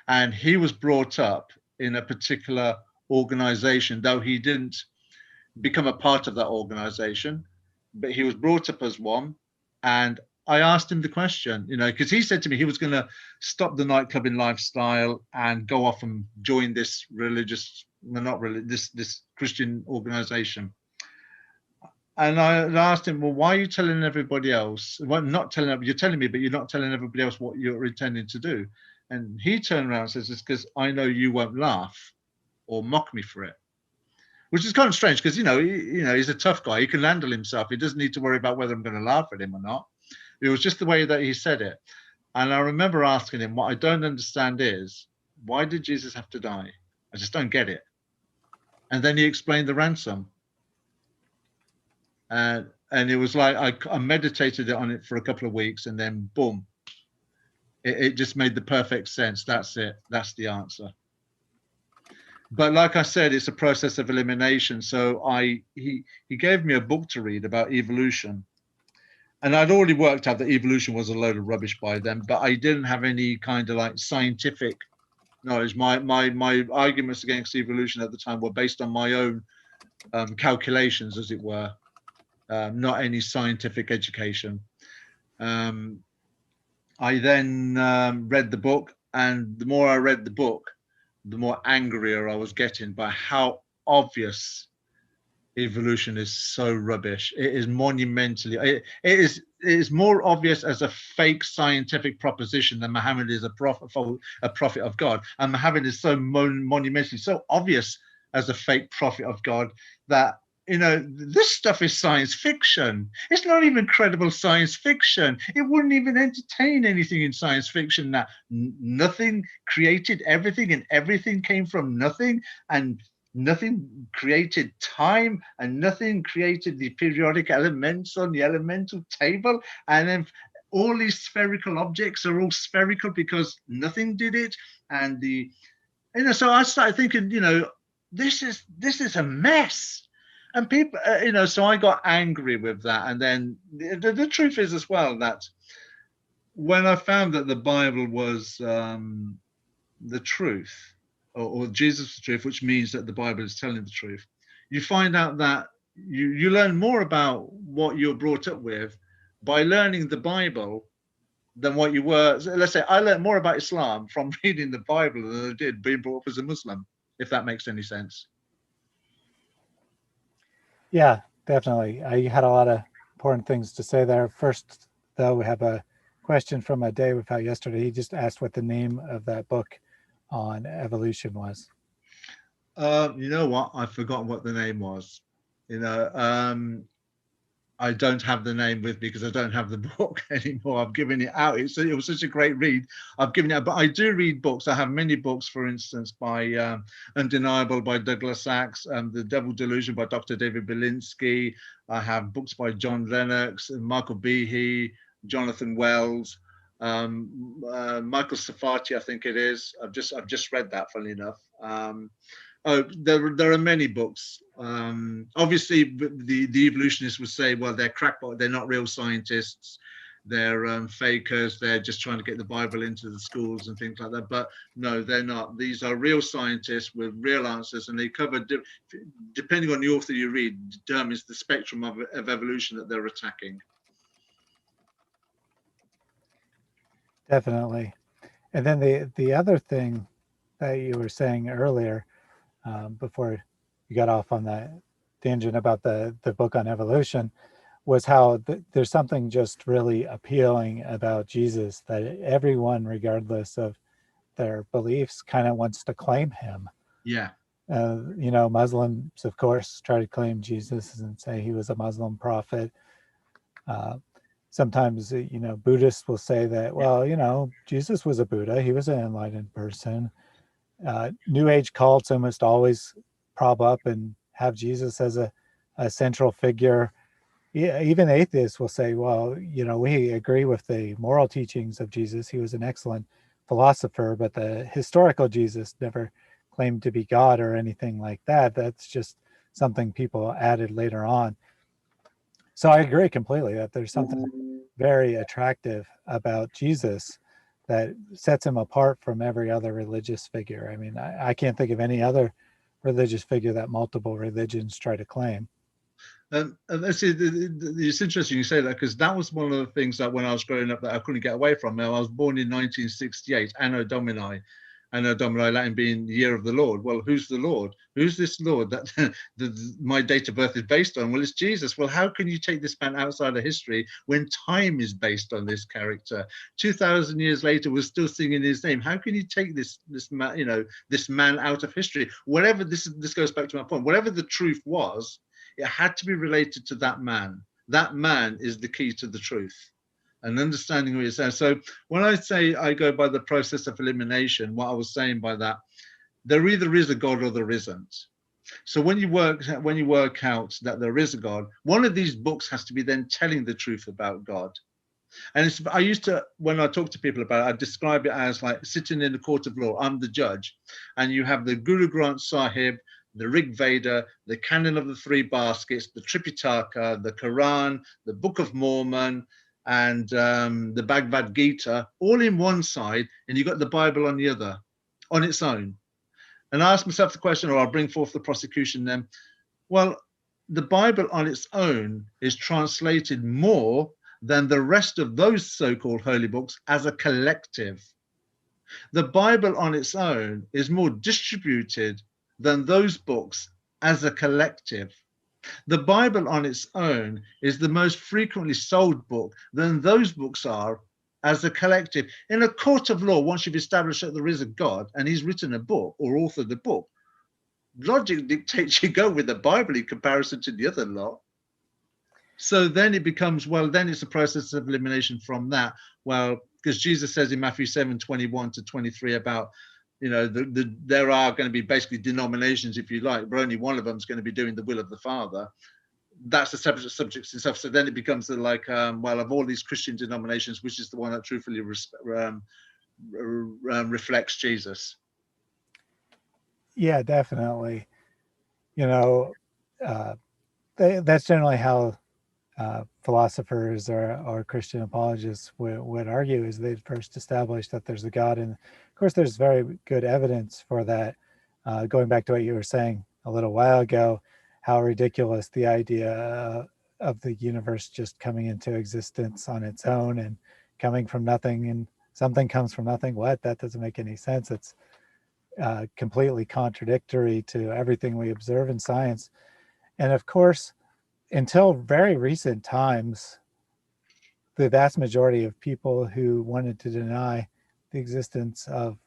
And he was brought up in a particular organization, though he didn't become a part of that organization, but he was brought up as one. And I asked him the question, because he said to me he was going to stop the nightclubbing lifestyle and go off and join this religious, well, not really, this Christian organization. And I asked him, well, why are you telling everybody else? Well, you're telling me, but you're not telling everybody else what you're intending to do. And he turned around and says, it's because I know you won't laugh or mock me for it. Which is kind of strange, because he's a tough guy. He can handle himself. He doesn't need to worry about whether I'm going to laugh at him or not. It was just the way that he said it. And I remember asking him, what I don't understand is, why did Jesus have to die? I just don't get it. And then he explained the ransom. And it was like I meditated on it for a couple of weeks, and then boom, it just made the perfect sense. That's it. That's the answer. But like I said, it's a process of elimination. So he gave me a book to read about evolution. And I'd already worked out that evolution was a load of rubbish by then, but I didn't have any kind of like scientific knowledge. My arguments against evolution at the time were based on my own calculations, as it were, not any scientific education. I then read the book, and the more I read the book, the more angrier I was getting by how obvious evolution is. So rubbish. It is monumentally, it is more obvious as a fake scientific proposition than Muhammad is a prophet of God. And Muhammad is so monumentally, so obvious as a fake prophet of God that this stuff is science fiction. It's not even credible science fiction. It wouldn't even entertain anything in science fiction that nothing created everything, and everything came from nothing, and nothing created time, and nothing created the periodic elements on the elemental table, and then all these spherical objects are all spherical because nothing did it. And so I started thinking, this is a mess. And people, so I got angry with that. And then the truth is as well that when I found that the Bible was the truth, or Jesus' truth, which means that the Bible is telling the truth, you find out that you learn more about what you're brought up with by learning the Bible than what you were. Let's say I learned more about Islam from reading the Bible than I did being brought up as a Muslim, if that makes any sense. Yeah, definitely. You had a lot of important things to say there. First, though, we have a question from a Dave about yesterday. He just asked what the name of that book on evolution was. You know what? I've forgotten what the name was. I don't have the name with me because I don't have the book anymore. I've given it out. It was such a great read. I've given it out, but I do read books. I have many books, for instance, by Undeniable by Douglas Sachs, The Devil Delusion by Dr. David Belinsky. I have books by John Lennox, Michael Behe, Jonathan Wells, Michael Safati, I think it is. I've just read that, funnily enough. There are many books. Obviously, the evolutionists would say, well, they're crackpot, they're not real scientists. they're fakers, they're just trying to get the Bible into the schools and things like that. But no, they're not. These are real scientists with real answers, and they cover, depending on the author you read, determines the spectrum of evolution that they're attacking. Definitely. And then the other thing that you were saying earlier, before you got off on that tangent about the book on evolution, was how there's something just really appealing about Jesus, that everyone, regardless of their beliefs, kind of wants to claim him. Yeah. You know, Muslims, of course, try to claim Jesus and say he was a Muslim prophet. Sometimes, you know, Buddhists will say that, well, you know, Jesus was a Buddha. He was an enlightened person. New Age cults almost always prop up and have Jesus as a central figure. Yeah, even atheists will say, well, you know, we agree with the moral teachings of Jesus. He was an excellent philosopher, but the historical Jesus never claimed to be God or anything like that. That's just something people added later on. So I agree completely that there's something very attractive about Jesus that sets him apart from every other religious figure. I mean, I can't think of any other religious figure that multiple religions try to claim. It's interesting you say that, because that was one of the things that when I was growing up that I couldn't get away from. Now, I was born in 1968, Anno Domini, Latin being the year of the Lord. Well, who's the Lord? Who's this Lord that my date of birth is based on? Well, it's Jesus. Well, how can you take this man outside of history when time is based on this character? 2,000 years later, we're still singing his name. How can you take this man, you know, this man out of history? Whatever this goes back to my point. Whatever the truth was, it had to be related to that man. That man is the key to the truth and understanding who he is. So when I say I go by the process of elimination, what I was saying by that, there either is a God or there isn't. So when you work out that there is a God, one of these books has to be then telling the truth about God. And I used to, when I talk to people about it, I describe it as like sitting in the court of law. I'm the judge, and you have the Guru Granth Sahib, the Rig Veda, the Canon of the Three Baskets, the Tripitaka, the Quran, the Book of Mormon, and the Bhagavad Gita, all in one side, and you've got the Bible on the other, on its own. And I ask myself the question, or I'll bring forth the prosecution then, well, the Bible on its own is translated more than the rest of those so-called holy books as a collective. The Bible on its own is more distributed than those books as a collective. The Bible on its own is the most frequently sold book than those books are as a collective. In a court of law, once you've established that there is a God and he's written a book or authored a book, logic dictates you go with the Bible in comparison to the other lot. So then it becomes, well, then it's a process of elimination from that. Well, because Jesus says in Matthew 7:21-23 about, you know, there are going to be basically denominations, if you like, but only one of them is going to be doing the will of the Father. That's a separate subject itself. So then it becomes like, well, of all these Christian denominations, which is the one that truthfully reflects Jesus? Yeah, definitely. You know, that's generally how philosophers or Christian apologists would argue, is they'd first establish that there's a God. And of course, there's very good evidence for that. Going back to what you were saying a little while ago, how ridiculous the idea of the universe just coming into existence on its own and coming from nothing, and something comes from nothing. What? That doesn't make any sense. It's completely contradictory to everything we observe in science. And of course, until very recent times, the vast majority of people who wanted to deny the existence of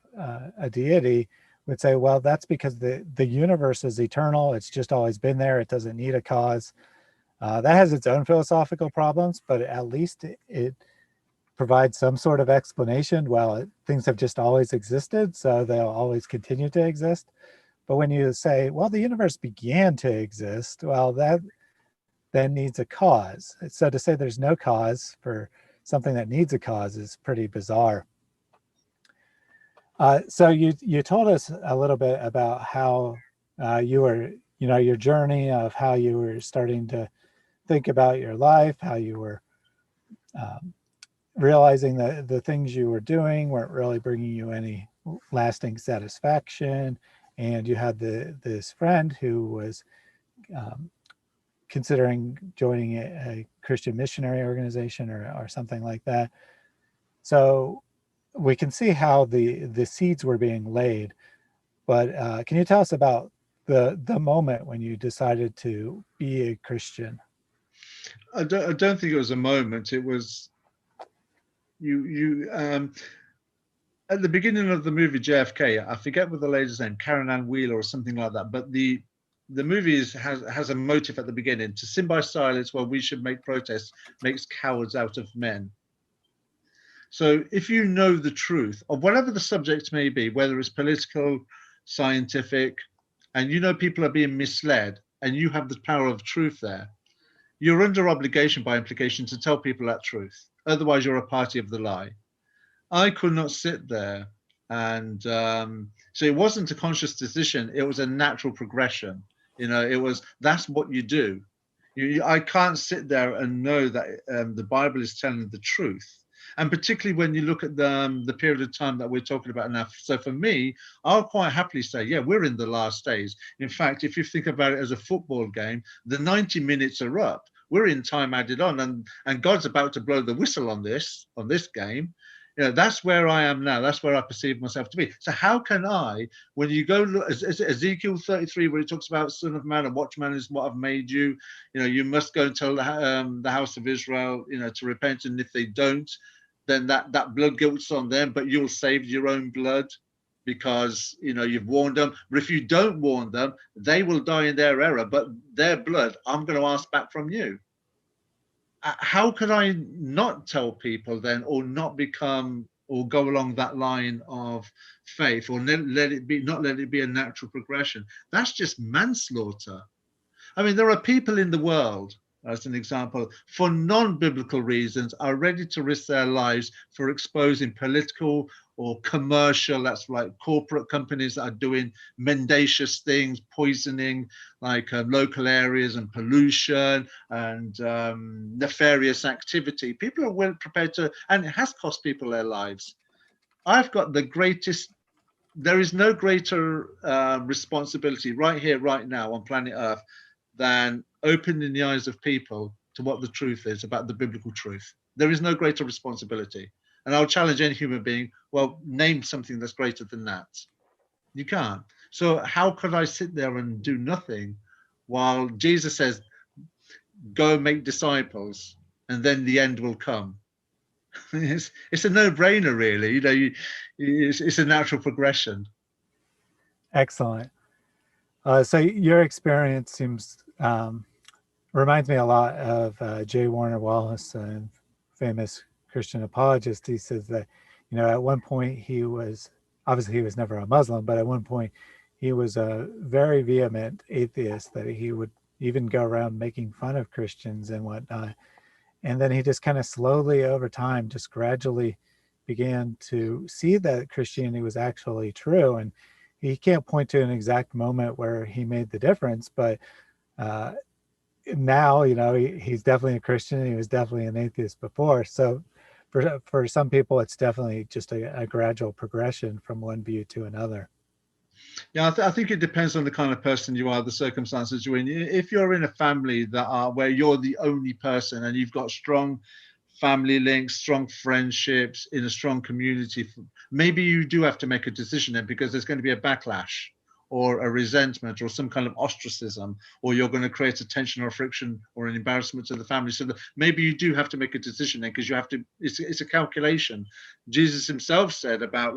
a deity would say, well, that's because the universe is eternal. It's just always been there. It doesn't need a cause. That has its own philosophical problems, but at least it provides some sort of explanation. Well, things have just always existed, so they'll always continue to exist. But when you say, well, the universe began to exist, well, that then needs a cause. So to say there's no cause for something that needs a cause is pretty bizarre. So you told us a little bit about how you were, you know, your journey of how you were starting to think about your life, how you were realizing that the things you were doing weren't really bringing you any lasting satisfaction, and you had this friend who was considering joining a Christian missionary organization or something like that. So we can see how the seeds were being laid. But can you tell us about the moment when you decided to be a Christian? I don't think it was a moment. It was you at the beginning of the movie JFK. I forget what the lady's name, Karen Ann Wheeler or something like that. But the movie has a motive at the beginning: to sin by silence while we should make protests makes cowards out of men. So if you know the truth of whatever the subject may be, whether it's political, scientific, and you know people are being misled, and you have the power of truth there, you're under obligation by implication to tell people that truth. Otherwise, you're a party of the lie. I could not sit there. And so it wasn't a conscious decision. It was a natural progression. It was, that's what you do. I can't sit there and know that the Bible is telling the truth. And particularly when you look at the period of time that we're talking about now. So for me, I'll quite happily say, yeah, we're in the last days. In fact, if you think about it as a football game, the 90 minutes are up. We're in time added on, and God's about to blow the whistle on this game. That's where I am now. That's where I perceive myself to be. So how can I, when you go look, Ezekiel 33, where it talks about Son of Man and Watchman is what I've made you, you must go and tell the house of Israel, to repent, and if they don't, then that blood guilt's on them, but you'll save your own blood because you've warned them. But if you don't warn them, they will die in their error, but their blood I'm going to ask back from you. How could I not tell people then, or not become, or go along that line of faith, or not let it be a natural progression? That's just manslaughter. I mean, there are people in the world, as an example, for non-biblical reasons, are ready to risk their lives for exposing political or commercial, that's like corporate companies that are doing mendacious things, poisoning like local areas and pollution and nefarious activity. People are well prepared to, and it has cost people their lives. I've got the greatest, there is no greater responsibility right here, right now on planet Earth than opening the eyes of people to what the truth is about the biblical truth. There is no greater responsibility. And I'll challenge any human being, well, name something that's greater than that. You can't. So how could I sit there and do nothing while Jesus says, go make disciples, and then the end will come? It's a no-brainer, really. It's a natural progression. Excellent. So your experience seems reminds me a lot of J. Warner Wallace, a famous Christian apologist. He says that, at one point he was never a Muslim, but at one point he was a very vehement atheist, that he would even go around making fun of Christians and whatnot. And then he just kind of slowly over time, just gradually began to see that Christianity was actually true. And he can't point to an exact moment where he made the difference, but now, he's definitely a Christian. He was definitely an atheist before. So for some people, it's definitely just a gradual progression from one view to another. Yeah, I think it depends on the kind of person you are, the circumstances you're in. If you're in a family where you're the only person and you've got strong family links, strong friendships in a strong community, maybe you do have to make a decision then, because there's going to be a backlash or a resentment or some kind of ostracism, or you're going to create a tension or friction or an embarrassment to the family. So maybe you do have to make a decision then, because you have to, it's a calculation. Jesus himself said about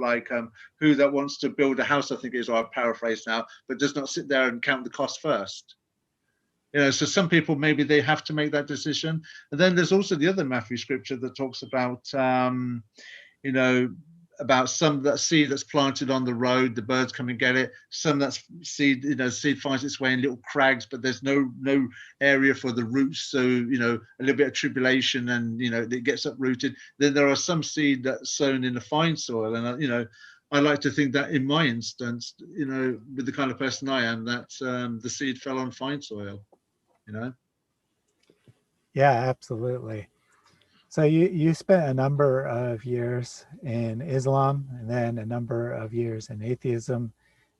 who that wants to build a house, I think it is, or I paraphrase now, but does not sit there and count the cost first. So some people, maybe they have to make that decision. And then there's also the other Matthew scripture that talks about, about some that seed that's planted on the road, the birds come and get it. Some that's seed, seed finds its way in little crags, but there's no area for the roots. So, a little bit of tribulation and, it gets uprooted. Then there are some seed that's sown in the fine soil. And, I like to think that in my instance, with the kind of person I am, that the seed fell on fine soil, Yeah, absolutely. So you spent a number of years in Islam and then a number of years in atheism,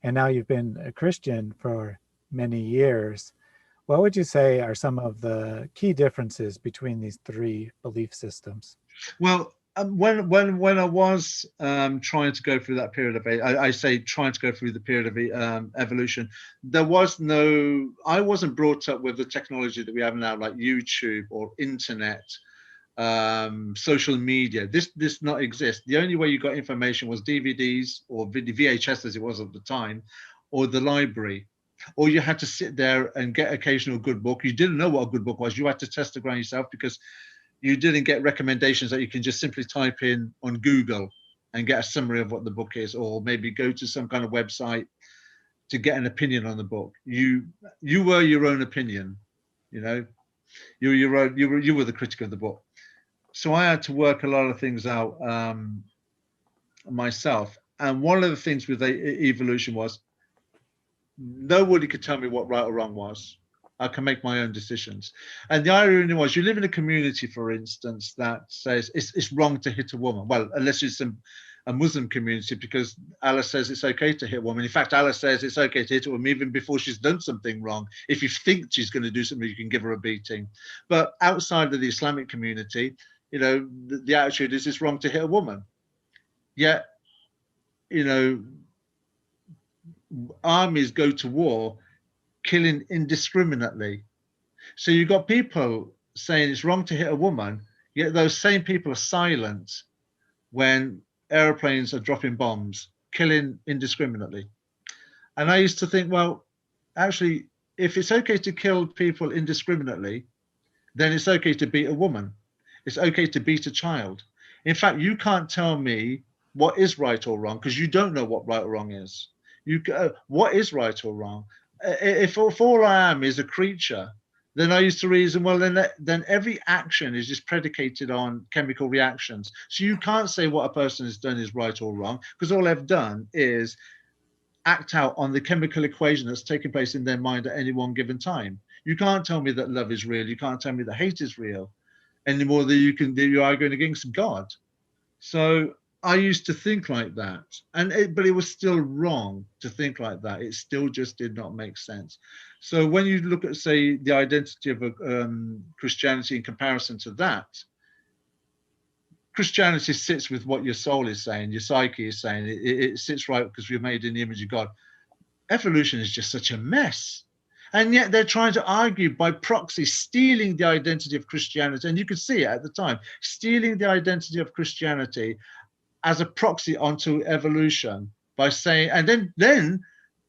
and now you've been a Christian for many years. What would you say are some of the key differences between these three belief systems? Well, when I was trying to go through that period of I say trying to go through the period of evolution, there was no. I wasn't brought up with the technology that we have now, like YouTube or internet, social media. This not exist. The only way you got information was DVDs or VHS as it was at the time, or the library. Or you had to sit there and get occasional good book. You didn't know what a good book was. You had to test the ground yourself because you didn't get recommendations that you can just simply type in on Google and get a summary of what the book is, or maybe go to some kind of website to get an opinion on the book. You were your own opinion, you know. You were the critic of the book. So I had to work a lot of things out myself. And one of the things with evolution was nobody could tell me what right or wrong was. I can make my own decisions. And the irony was, you live in a community, for instance, that says it's wrong to hit a woman. Well, unless it's a Muslim community, because Allah says it's okay to hit a woman. In fact, Allah says it's okay to hit a woman even before she's done something wrong. If you think she's going to do something, you can give her a beating. But outside of the Islamic community, you know, the attitude is it's wrong to hit a woman. Yet, you know, armies go to war killing indiscriminately. So you've got people saying it's wrong to hit a woman, yet those same people are silent when airplanes are dropping bombs, killing indiscriminately. And I used to think, well, actually, if it's okay to kill people indiscriminately, then it's okay to beat a woman. It's okay to beat a child. In fact, you can't tell me what is right or wrong because you don't know what right or wrong is. What is right or wrong? If all I am is a creature, then I used to reason, well, then every action is just predicated on chemical reactions. So you can't say what a person has done is right or wrong because all they've done is act out on the chemical equation that's taking place in their mind at any one given time. You can't tell me that love is real. You can't tell me that hate is real any more than you're arguing against God. So I used to think like that, but it was still wrong to think like that. It still just did not make sense. So when you look at, say, the identity of Christianity in comparison to that, Christianity sits with what your soul is saying, your psyche is saying. It sits right because we're made in the image of God. Evolution is just such a mess. And yet they're trying to argue by proxy, stealing the identity of Christianity. And you could see it at the time, stealing the identity of Christianity as a proxy onto evolution by saying, and then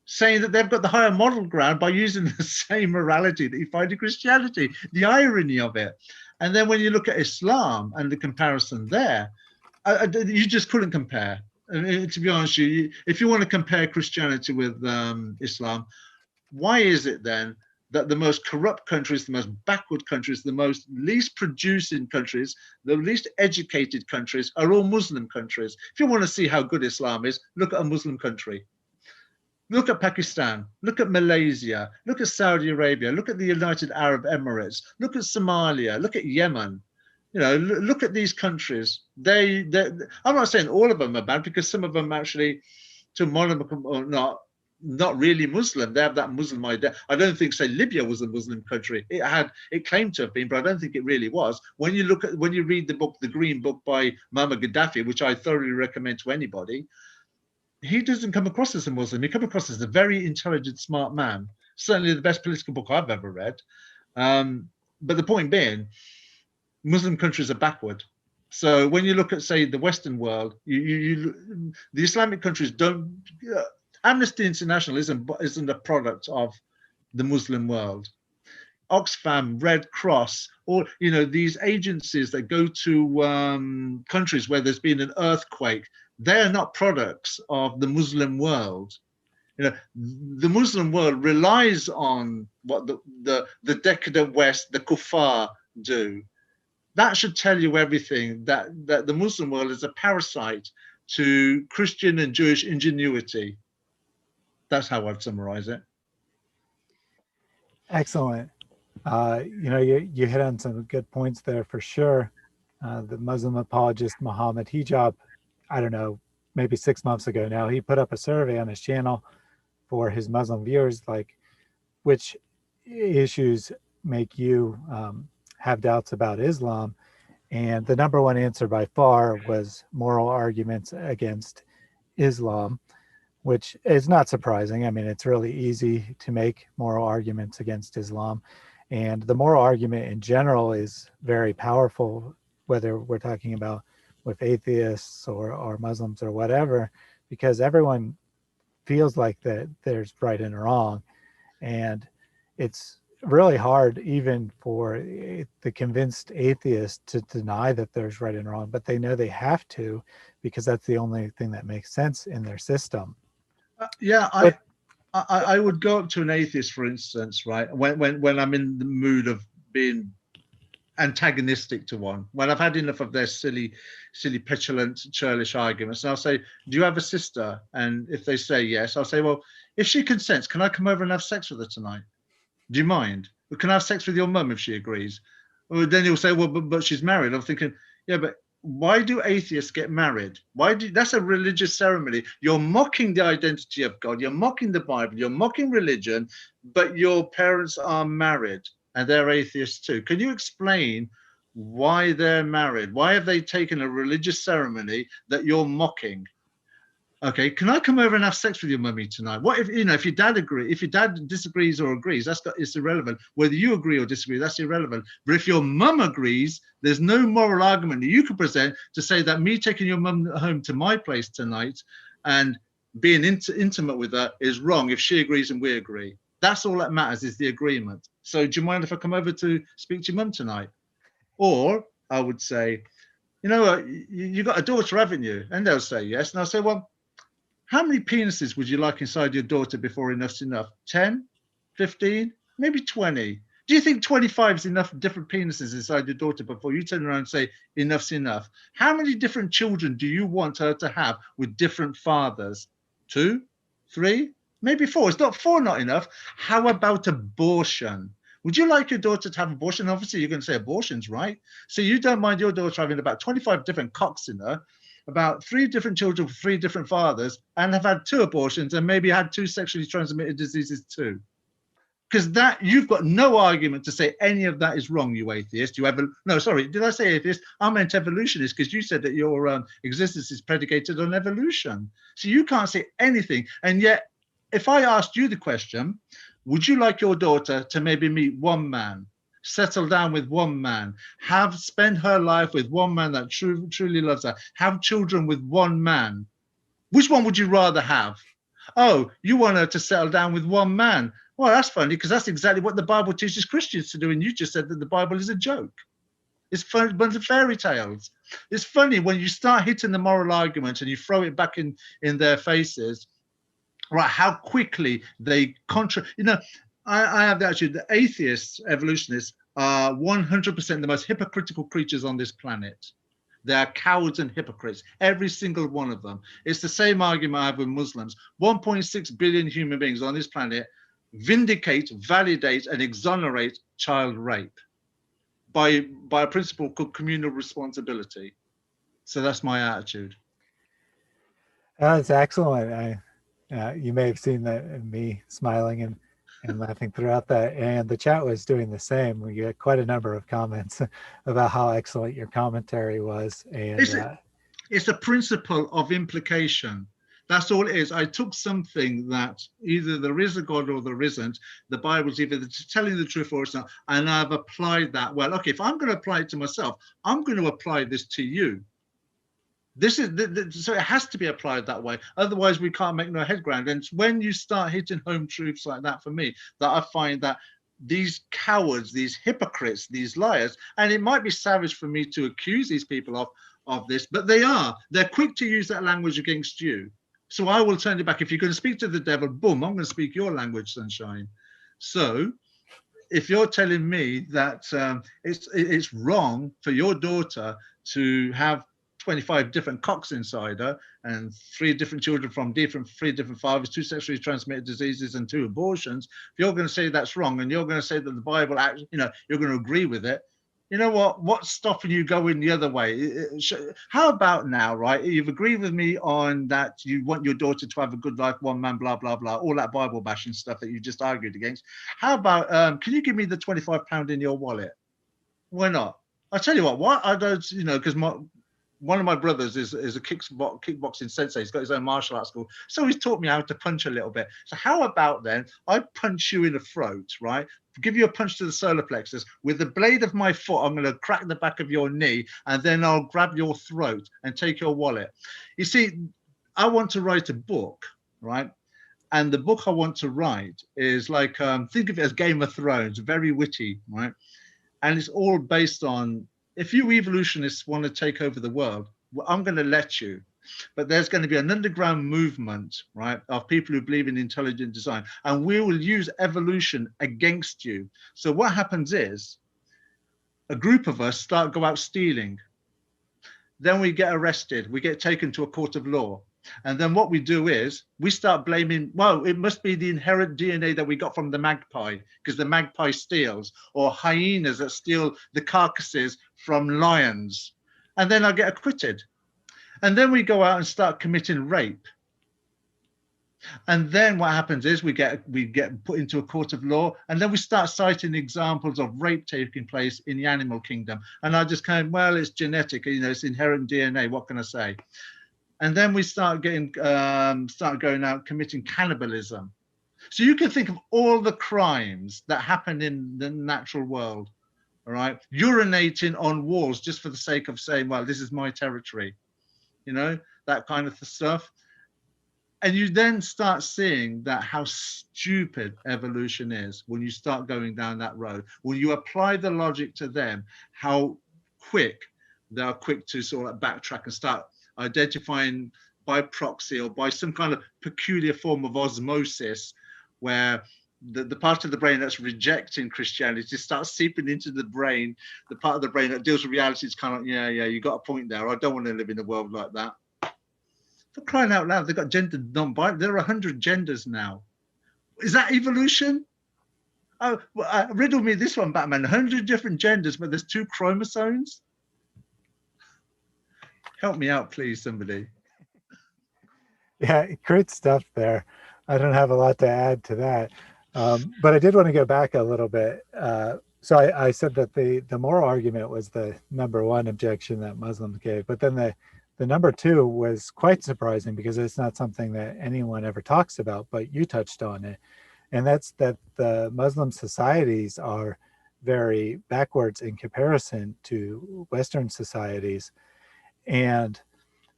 saying that they've got the higher moral ground by using the same morality that you find in Christianity, the irony of it. And then when you look at Islam and the comparison there, you just couldn't compare. I mean, to be honest, if you want to compare Christianity with Islam, why is it then that the most corrupt countries, the most backward countries, the most least producing countries, the least educated countries are all Muslim countries? If you want to see how good Islam is, look at a Muslim country. Look at Pakistan, look at Malaysia, look at Saudi Arabia, look at the United Arab Emirates, look at Somalia, look at Yemen. You know, look at these countries. I'm not saying all of them are bad because some of them actually, to modern or not really Muslim. They have that Muslim idea. I don't think, say, Libya was a Muslim country. It claimed to have been, but I don't think it really was. When you read the book, The Green Book by Muammar Gaddafi, which I thoroughly recommend to anybody, he doesn't come across as a Muslim. He comes across as a very intelligent, smart man. Certainly the best political book I've ever read. But the point being, Muslim countries are backward. So when you look at, say, the Western world, the Islamic countries don't. Amnesty International isn't a product of the Muslim world. Oxfam, Red Cross, or these agencies that go to countries where there's been an earthquake, they're not products of the Muslim world. The Muslim world relies on what the decadent West, the kuffar, do. That should tell you everything, that the Muslim world is a parasite to Christian and Jewish ingenuity. That's how I'd summarize it. Excellent. You hit on some good points there for sure. the Muslim apologist Muhammad Hijab, I don't know, maybe 6 months ago now, he put up a survey on his channel for his Muslim viewers, like, which issues make you have doubts about Islam? And the number one answer by far was moral arguments against Islam, which is not surprising. I mean, it's really easy to make moral arguments against Islam. And the moral argument in general is very powerful, whether we're talking about with atheists or Muslims or whatever, because everyone feels like that there's right and wrong. And it's really hard even for the convinced atheist to deny that there's right and wrong, but they know they have to, because that's the only thing that makes sense in their system. Yeah, But I would go up to an atheist, for instance, right? When I'm in the mood of being antagonistic to one, when I've had enough of their silly, petulant, churlish arguments, and I'll say, "Do you have a sister?" And if they say yes, I'll say, "Well, if she consents, can I come over and have sex with her tonight? Do you mind? Can I have sex with your mum if she agrees?" Or then he'll say, "Well, but she's married." I'm thinking, yeah, but why do atheists get married? That's a religious ceremony. You're mocking the identity of God. You're mocking the Bible. You're mocking religion, but your parents are married and they're atheists too. Can you explain why they're married? Why have they taken a religious ceremony that you're mocking? Okay, can I come over and have sex with your mummy tonight? What if if your dad disagrees or agrees, it's irrelevant. Whether you agree or disagree, that's irrelevant. But if your mum agrees, there's no moral argument that you can present to say that me taking your mum home to my place tonight and being intimate with her is wrong if she agrees and we agree. That's all that matters, is the agreement. So do you mind if I come over to speak to your mum tonight? Or I would say, you got a daughter, haven't you? And they'll say yes. And I'll say, well, how many penises would you like inside your daughter before enough's enough? 10, 15, maybe 20? Do you think 25 is enough different penises inside your daughter before you turn around and say enough's enough? How many different children do you want her to have with different fathers? 2, 3, maybe 4. It's not 4 not enough. How about abortion? Would you like your daughter to have abortion? Obviously, you're going to say abortion's right. So you don't mind your daughter having about 25 different cocks in her, about 3 different children with 3 different fathers, and have had 2 abortions and maybe had 2 sexually transmitted diseases too. Because that, you've got no argument to say any of that is wrong, you atheist. No, sorry, did I say atheist? I meant evolutionist, because you said that your existence is predicated on evolution. So you can't say anything. And yet, if I asked you the question, would you like your daughter to maybe meet one man, settle down with one man, spend her life with one man that truly loves her, have children with one man? Which one would you rather have? Oh, you want her to settle down with one man. Well, that's funny, because that's exactly what the Bible teaches Christians to do. And you just said that the Bible is a joke. It's fun, a bunch of fairy tales. It's funny when you start hitting the moral argument and you throw it back in their faces, right? How quickly they I have actually, the atheists, evolutionists, are 100% the most hypocritical creatures on this planet. They are cowards and hypocrites, every single one of them. It's the same argument I have with Muslims. 1.6 billion human beings on this planet vindicate, validate, and exonerate child rape by a principle called communal responsibility. So that's my attitude. That's excellent. You may have seen that in me smiling and laughing throughout that, and the chat was doing the same. We got quite a number of comments about how excellent your commentary was. And it's a principle of implication. That's all it is. I took something that either there is a God or there isn't. The Bible's either telling the truth or it's not, and I've applied that. Well, okay, if I'm going to apply it to myself, I'm going to apply this to you. This is so it has to be applied that way. Otherwise, we can't make no head ground. And it's when you start hitting home truths like that, for me, that I find that these cowards, these hypocrites, these liars, and it might be savage for me to accuse these people of this, but they're quick to use that language against you. So I will turn it back. If you're going to speak to the devil, boom, I'm going to speak your language, sunshine. So if you're telling me that it's wrong for your daughter to have 25 different cocks inside her and 3 different children from 3 different fathers, 2 sexually transmitted diseases and 2 abortions, if you're going to say that's wrong and you're going to say that the Bible, you're going to agree with it, You know what? What's stopping you going the other way? How about now, right? You've agreed with me on that you want your daughter to have a good life, one man, blah, blah, blah, all that Bible bashing stuff that you just argued against. How about, can you give me the £25 in your wallet? Why not? I tell you what I don't, you know, because one of my brothers is a kickboxing sensei. He's got his own martial arts school. So he's taught me how to punch a little bit. So how about then I punch you in the throat, right? Give you a punch to the solar plexus. With the blade of my foot, I'm going to crack the back of your knee, and then I'll grab your throat and take your wallet. You see, I want to write a book, right? And the book I want to write is like, think of it as Game of Thrones, very witty, right? And it's all based on, if you evolutionists want to take over the world, well, I'm going to let you. But there's going to be an underground movement, right, of people who believe in intelligent design, and we will use evolution against you. So what happens is a group of us go out stealing. Then we get arrested. We get taken to a court of law. And then what we do is we start blaming, well, it must be the inherent DNA that we got from the magpie, because the magpie steals, or hyenas that steal the carcasses from lions. And then I get acquitted. And then we go out and start committing rape. And then what happens is we get put into a court of law, and then we start citing examples of rape taking place in the animal kingdom. And I just kind of, well, it's genetic, you know, it's inherent DNA. What can I say? And then we start going out committing cannibalism. So you can think of all the crimes that happen in the natural world, all right? Urinating on walls just for the sake of saying, well, this is my territory, you know, that kind of stuff. And you then start seeing that how stupid evolution is when you start going down that road. When you apply the logic to them, how quick they are quick to sort of backtrack and start identifying by proxy or by some kind of peculiar form of osmosis, where the part of the brain that's rejecting Christianity starts seeping into the brain. The part of the brain that deals with reality is kind of, yeah, you got a point there. I don't want to live in a world like that. For crying out loud, they've got gender non-binary. There are 100 genders now. Is that evolution? Oh, well, riddle me this one, Batman. 100 different genders, but there's 2 chromosomes? Help me out, please, somebody. Yeah, great stuff there. I don't have a lot to add to that. But I did want to go back a little bit. So I said that the moral argument was the number one objection that Muslims gave, but then the number two was quite surprising, because it's not something that anyone ever talks about, but you touched on it. And that's that the Muslim societies are very backwards in comparison to Western societies. And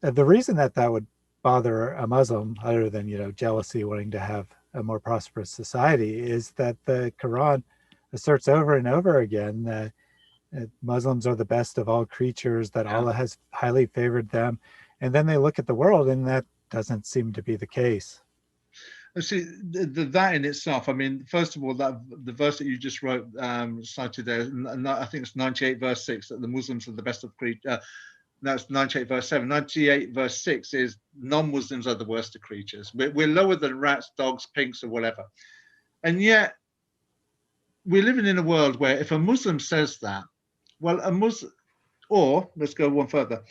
the reason that would bother a Muslim, other than, you know, jealousy, wanting to have a more prosperous society, is that the Quran asserts over and over again that Muslims are the best of all creatures, that Allah has highly favored them. And then they look at the world, and that doesn't seem to be the case. See, that in itself, I mean, first of all, that the verse that you just wrote, cited there, I think it's 98 verse 6, that the Muslims are the best of creatures. That's 98 verse 7. 98 verse 6 is non-Muslims are the worst of creatures. We're lower than rats, dogs, pinks, or whatever. And yet, we're living in a world where if a Muslim says that, well, a Muslim, or let's go one further,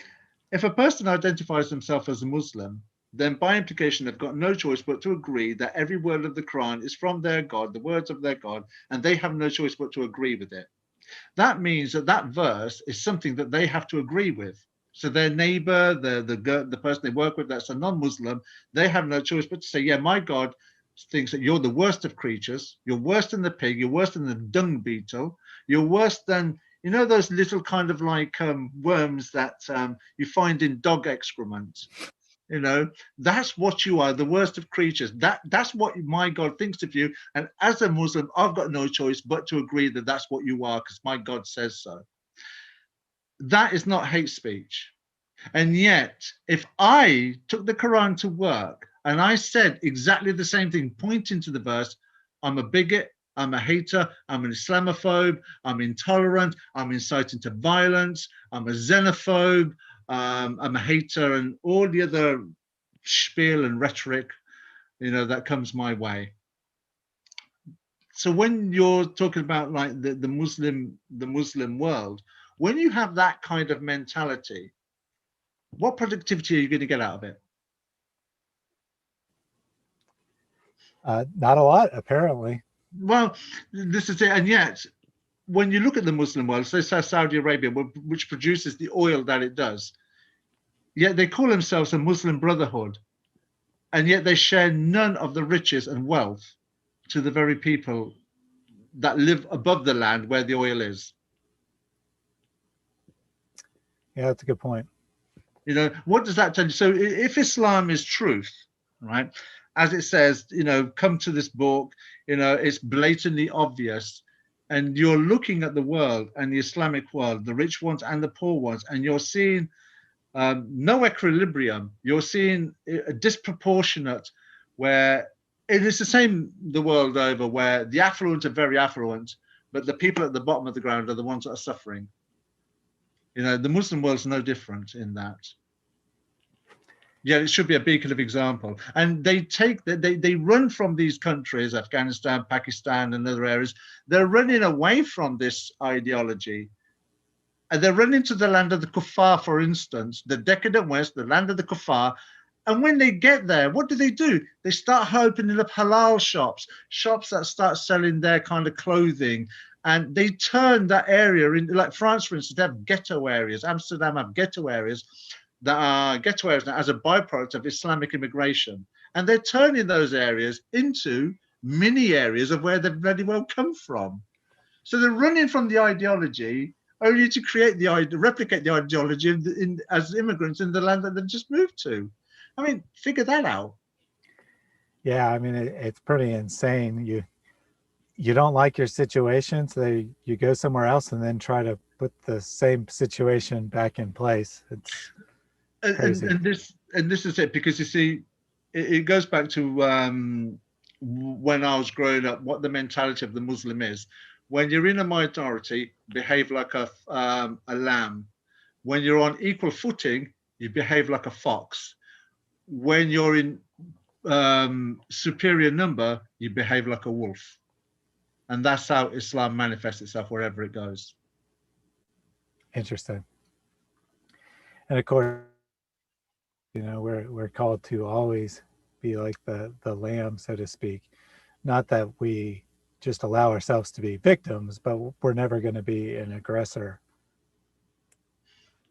if a person identifies themselves as a Muslim, then by implication, they've got no choice but to agree that every word of the Quran is from their God, the words of their God, and they have no choice but to agree with it. That means that that verse is something that they have to agree with. So their neighbor, the person they work with that's a non-Muslim, they have no choice but to say, yeah, my God thinks that you're the worst of creatures. You're worse than the pig. You're worse than the dung beetle. You're worse than, you know, those little kind of like worms that you find in dog excrement. You know, that's what you are, the worst of creatures. That's what my God thinks of you. And as a Muslim, I've got no choice but to agree that that's what you are, because my God says so. That is not hate speech. And yet, if I took the Quran to work and I said exactly the same thing, pointing to the verse, I'm a bigot, I'm a hater, I'm an Islamophobe, I'm intolerant, I'm inciting to violence, I'm a xenophobe, I'm a hater, and all the other spiel and rhetoric, you know, that comes my way. So when you're talking about like the Muslim world, when you have that kind of mentality, what productivity are you going to get out of it? Not a lot, apparently. Well, this is it. And yet, when you look at the Muslim world, say Saudi Arabia, which produces the oil that it does, yet they call themselves a Muslim Brotherhood, and yet they share none of the riches and wealth to the very people that live above the land where the oil is. Yeah, that's a good point. You know, what does that tell you? So if Islam is truth, right, as it says, you know, come to this book, you know, it's blatantly obvious, and you're looking at the world and the Islamic world, the rich ones and the poor ones, and you're seeing no equilibrium. You're seeing a disproportionate where it is the same the world over, where the affluent are very affluent, but the people at the bottom of the ground are the ones that are suffering. You know, the Muslim world's no different in that. Yeah, it should be a beacon of example. And they run from these countries, Afghanistan, Pakistan, and other areas. They're running away from this ideology. And they're running to the land of the kuffar, for instance, the decadent West, the land of the kuffar. And when they get there, what do? They start opening up halal shops, shops that start selling their kind of clothing. And they turn that area into, like France, for instance, they have ghetto areas. Amsterdam have ghetto areas that are ghetto areas now as a byproduct of Islamic immigration. And they're turning those areas into mini areas of where they've very well come from. So they're running from the ideology only to replicate the ideology as immigrants in the land that they've just moved to. I mean, figure that out. Yeah, I mean, it's pretty insane. You don't like your situation, so you go somewhere else and then try to put the same situation back in place. It's crazy. And this is it, because you see, it goes back to when I was growing up, what the mentality of the Muslim is. When you're in a minority, behave like a lamb. When you're on equal footing, you behave like a fox. When you're in superior number, you behave like a wolf. And that's how Islam manifests itself wherever it goes. Interesting. And of course, you know, we're called to always be like the lamb, so to speak. Not that we just allow ourselves to be victims, but we're never going to be an aggressor.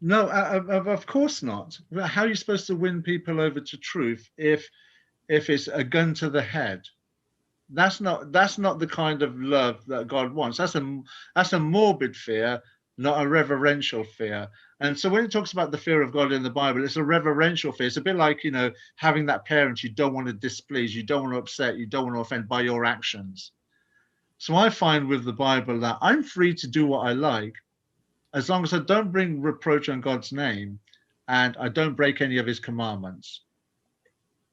No, of course not. How are you supposed to win people over to truth if it's a gun to the head? That's not the kind of love that God wants. That's a morbid fear, not a reverential fear. And so when it talks about the fear of God in the Bible, it's a reverential fear. It's a bit like, you know, having that parent you don't want to displease, you don't want to upset, you don't want to offend by your actions. So I find with the Bible that I'm free to do what I like, as long as I don't bring reproach on God's name and I don't break any of his commandments.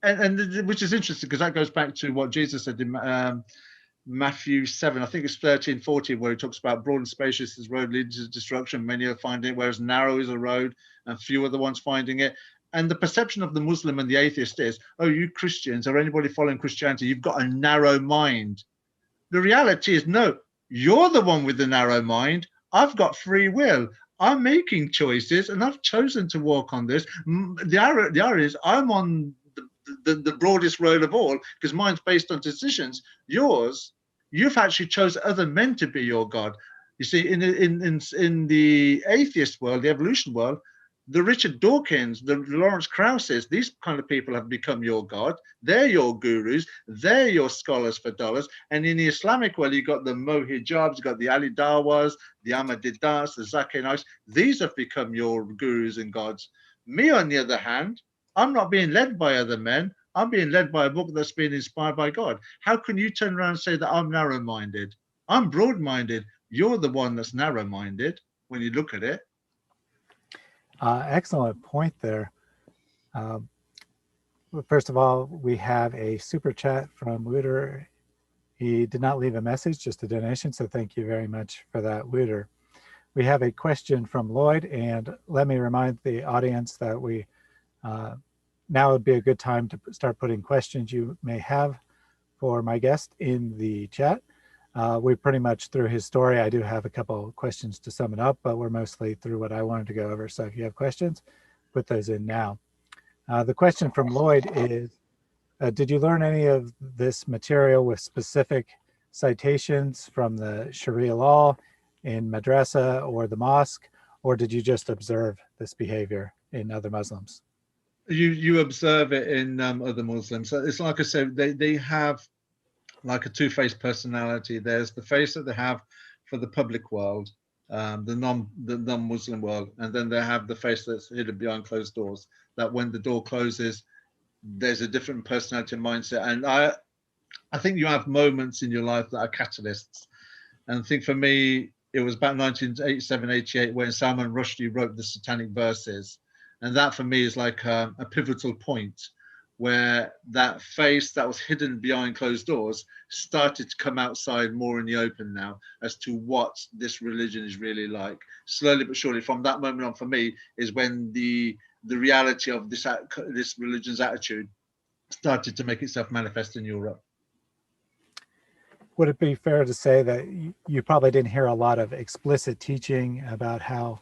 And which is interesting, because that goes back to what Jesus said in Matthew 7, I think it's 13, 14, where he talks about broad and spacious is road leads to destruction, many are finding it, whereas narrow is a road and few are the ones finding it. And the perception of the Muslim and the atheist is, oh, you Christians or anybody following Christianity, you've got a narrow mind. The reality is, no, you're the one with the narrow mind. I've got free will. I'm making choices and I've chosen to walk on this. The irony is I'm on the broadest road of all, because mine's based on decisions. Yours, you've actually chosen other men to be your God. You see, in the atheist world, the evolution world, the Richard Dawkins, the Lawrence Krauses, these kind of people have become your God. They're your gurus. They're your scholars for dollars. And in the Islamic world, you've got the Mohijabs, you've got the Ali Dawas, the Ahmadidas, the Zakir Naiks. These have become your gurus and gods. Me, on the other hand, I'm not being led by other men. I'm being led by a book that's been inspired by God. How can you turn around and say that I'm narrow-minded? I'm broad-minded. You're the one that's narrow-minded when you look at it. Excellent point there. First of all, we have a super chat from Wooter. He did not leave a message, just a donation, so thank you very much for that, Wooter. We have a question from Lloyd, and let me remind the audience that we now would be a good time to start putting questions you may have for my guest in the chat. We pretty much through his story. I do have a couple of questions to sum it up, but we're mostly through what I wanted to go over. So if you have questions, put those in now. The question from Lloyd is, did you learn any of this material with specific citations from the Sharia law in madrasa or the mosque, or did you just observe this behavior in other Muslims? You observe it in other Muslims. So it's like I said, they have like a two-faced personality. There's the face that they have for the public world, the non-Muslim world, and then they have the face that's hidden behind closed doors. That when the door closes, there's a different personality and mindset. And I think you have moments in your life that are catalysts. And I think for me, it was about 1987, 88 when Salman Rushdie wrote the Satanic Verses. And that for me is like a pivotal point where that face that was hidden behind closed doors started to come outside more in the open now as to what this religion is really like. Slowly but surely, from that moment on, for me, is when the reality of this religion's attitude started to make itself manifest in Europe. Would it be fair to say that you probably didn't hear a lot of explicit teaching about how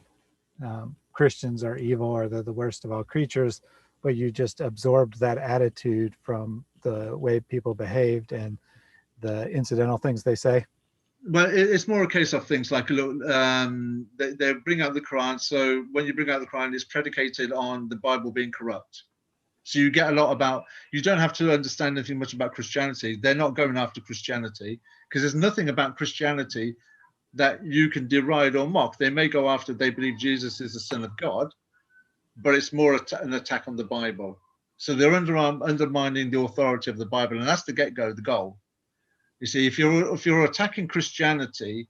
Christians are evil or they're the worst of all creatures, but you just absorbed that attitude from the way people behaved and the incidental things they say? Well, it's more a case of things like, look, they bring out the Quran. So when you bring out the Quran, it's predicated on the Bible being corrupt. So you get a lot about, you don't have to understand anything much about Christianity. They're not going after Christianity because there's nothing about Christianity that you can deride or mock. They may go after, they believe Jesus is the Son of God, but it's more an attack on the Bible. So they're undermining the authority of the Bible, and that's the get-go, the goal. You see, if you're attacking Christianity,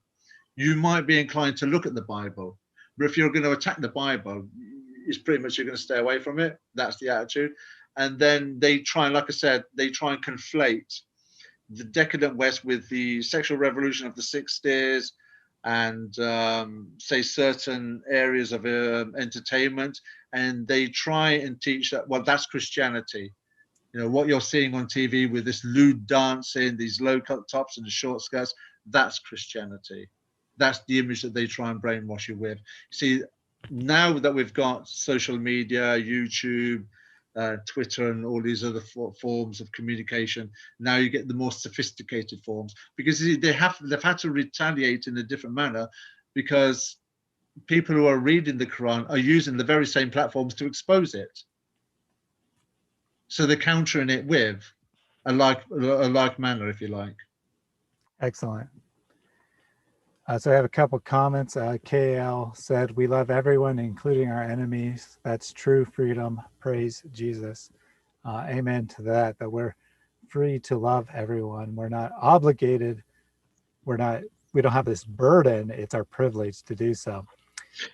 you might be inclined to look at the Bible. But if you're going to attack the Bible, it's pretty much you're going to stay away from it. That's the attitude. And then they try, like I said, they try and conflate the decadent West with the sexual revolution of the 60s and say certain areas of entertainment. And they try and teach that, well, that's Christianity. You know, what you're seeing on TV with this lewd dancing, these low cut tops and the short skirts, that's Christianity. That's the image that they try and brainwash you with. See, now that we've got social media, YouTube, Twitter, and all these other forms of communication, now you get the more sophisticated forms because they've had to retaliate in a different manner because people who are reading the Quran are using the very same platforms to expose it. So they're countering it with a like manner, if you like. Excellent. So I have a couple comments. KL said, "We love everyone, including our enemies. That's true freedom. Praise Jesus." Amen to that, that we're free to love everyone. We're not obligated. We don't have this burden. It's our privilege to do so.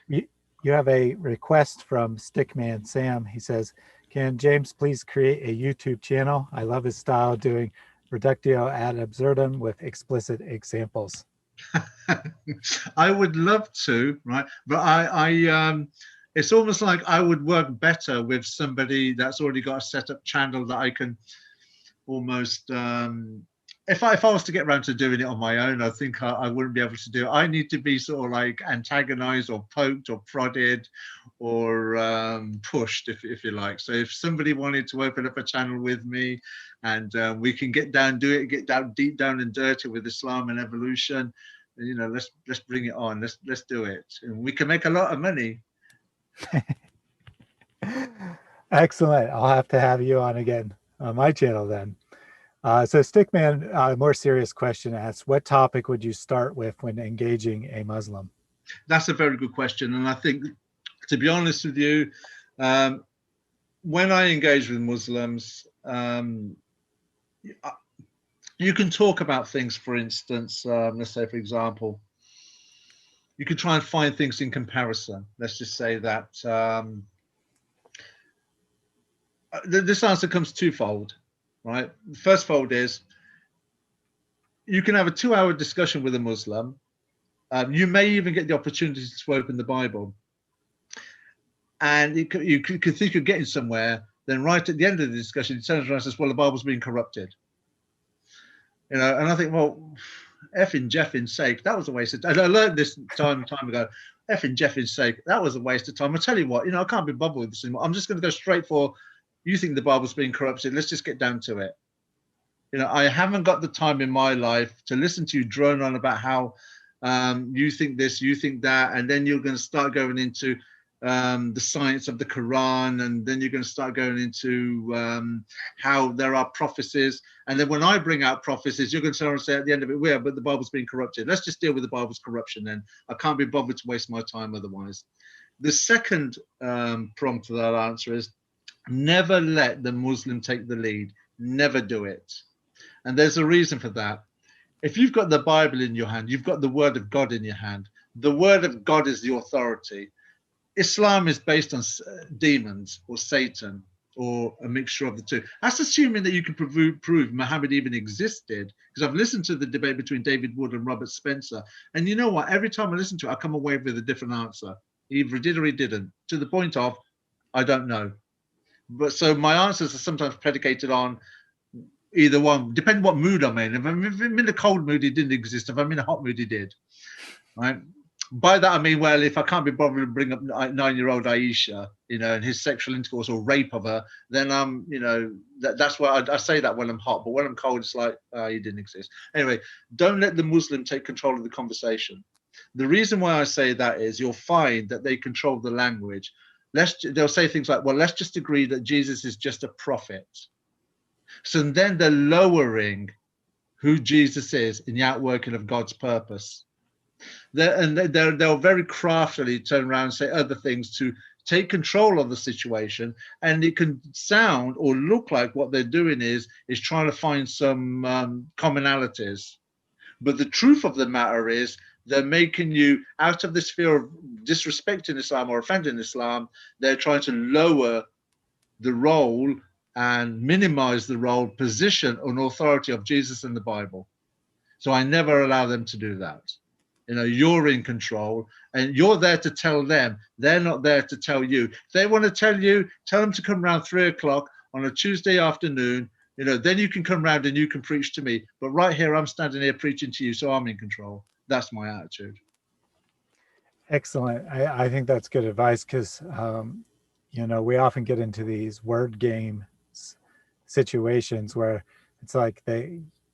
You have a request from Stickman Sam. He says, "Can James please create a YouTube channel? I love his style doing reductio ad absurdum with explicit examples." I would love to, right? But I it's almost like I would work better with somebody that's already got a set up channel that I can almost if I was to get around to doing it on my own, I think I wouldn't be able to do it. I need to be sort of like antagonized or poked or prodded or pushed, if you like. So if somebody wanted to open up a channel with me and we can get down deep down and dirty with Islam and evolution, you know, let's bring it on. Let's do it. And we can make a lot of money. Excellent. I'll have to have you on again on my channel then. So Stickman, a more serious question asks, what topic would you start with when engaging a Muslim? That's a very good question. And I think, to be honest with you, when I engage with Muslims, you can talk about things, for instance, let's say, for example, you can try and find things in comparison. Let's just say that this answer comes twofold, right? The first fold is you can have a 2-hour discussion with a Muslim. You may even get the opportunity to open the Bible. And you could think you're getting somewhere, then right at the end of the discussion, he turns around and says, well, the Bible's been corrupted. You know, and I think, well, effing Jeffing's sake, that was a waste of time. And I learned this time ago. Effing Jeffing's sake, that was a waste of time. I tell you what, I can't be bothered with this anymore. I'm just going to go straight for, you think the Bible's being corrupted. Let's just get down to it. I haven't got the time in my life to listen to you drone on about how you think this, you think that, and then you're going to start going into the science of the Quran, and then you're going to start going into how there are prophecies, and then when I bring out prophecies, you're going to say at the end of it, but the Bible's been corrupted. Let's just deal with the Bible's corruption then. I can't be bothered to waste my time otherwise. The second prompt to that answer is never let the Muslim take the lead. Never do it. And there's a reason for that. If you've got the Bible in your hand, you've got the word of God in your hand. The word of God is the authority. Islam is based on demons or Satan or a mixture of the two. That's assuming that you can prove Muhammad even existed, because I've listened to the debate between David Wood and Robert Spencer. And you know what? Every time I listen to it, I come away with a different answer. He either did or he didn't, to the point of, I don't know. But so my answers are sometimes predicated on either one, depending what mood I'm in. If I'm in a cold mood, he didn't exist. If I'm in a hot mood, he did. Right? By that, I mean, well, if I can't be bothered to bring up 9-year-old Aisha, and his sexual intercourse or rape of her, then that's why I say that when I'm hot. But when I'm cold, it's like, he didn't exist. Anyway, don't let the Muslim take control of the conversation. The reason why I say that is you'll find that they control the language. They'll say things like, well, let's just agree that Jesus is just a prophet. So then they're lowering who Jesus is in the outworking of God's purpose. They'll very craftily turn around and say other things to take control of the situation, and it can sound or look like what they're doing is trying to find some commonalities. But the truth of the matter is they're making you, out of this fear of disrespecting Islam or offending Islam, they're trying to lower the role and minimize the role, position, and authority of Jesus and the Bible. So I never allow them to do that. You're in control, and you're there to tell them. They're not there to tell you. If they want to tell you, tell them to come around 3 o'clock on a Tuesday afternoon. Then you can come around and you can preach to me. But right here, I'm standing here preaching to you, so I'm in control. That's my attitude. Excellent. I think that's good advice, because we often get into these word game situations where it's like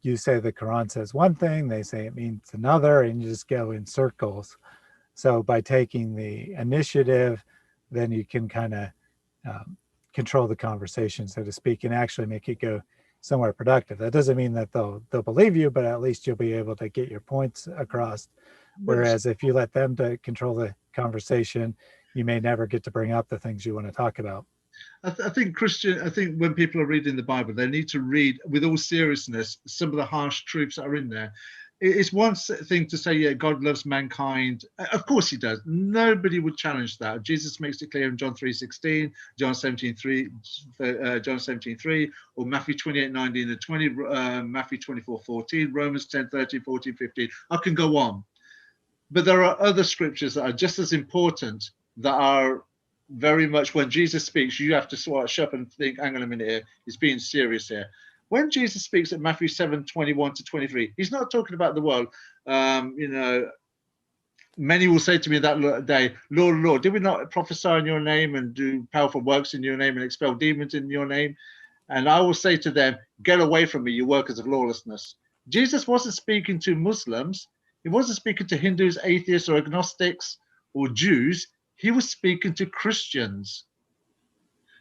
you say the Quran says one thing, they say it means another, and you just go in circles. So by taking the initiative, then you can kind of control the conversation, so to speak, and actually make it go somewhere productive. That doesn't mean that they'll believe you, but at least you'll be able to get your points across. Whereas if you let them to control the conversation, you may never get to bring up the things you want to talk about. I think when people are reading the Bible, they need to read with all seriousness some of the harsh truths that are in there. It's one thing to say, yeah, God loves mankind. Of course he does. Nobody would challenge that. Jesus makes it clear in John 3:16, John 17:3, or Matthew 28:19 and 20, Matthew 24:14, Romans 10:13, 14, 15. I can go on. But there are other scriptures that are just as important, that are very much, when Jesus speaks, you have to swatch up and think, hang on a minute here, he's being serious here. When Jesus speaks at Matthew 7:21-23, he's not talking about the world. Many will say to me that day, Lord, Lord, did we not prophesy in your name and do powerful works in your name and expel demons in your name? And I will say to them, get away from me, you workers of lawlessness. Jesus wasn't speaking to Muslims. He wasn't speaking to Hindus, atheists, or agnostics, or Jews. He was speaking to Christians.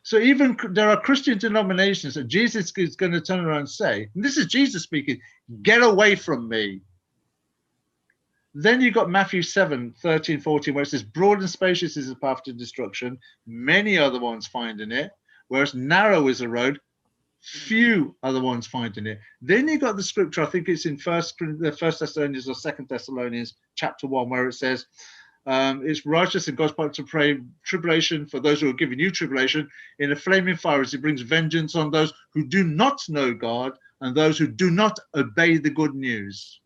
So even there are Christian denominations that Jesus is going to turn around and say, and this is Jesus speaking, get away from me. Then you got Matthew 7:13, 14, where it says, broad and spacious is the path to destruction. Many other ones finding it, whereas narrow is the road. Few are the ones finding it. Then you got the scripture, I think it's in First Thessalonians or 2 Thessalonians chapter 1, where it says, it's righteous in God's part to pray tribulation for those who are giving you tribulation in a flaming fire, as he brings vengeance on those who do not know God and those who do not obey the good news.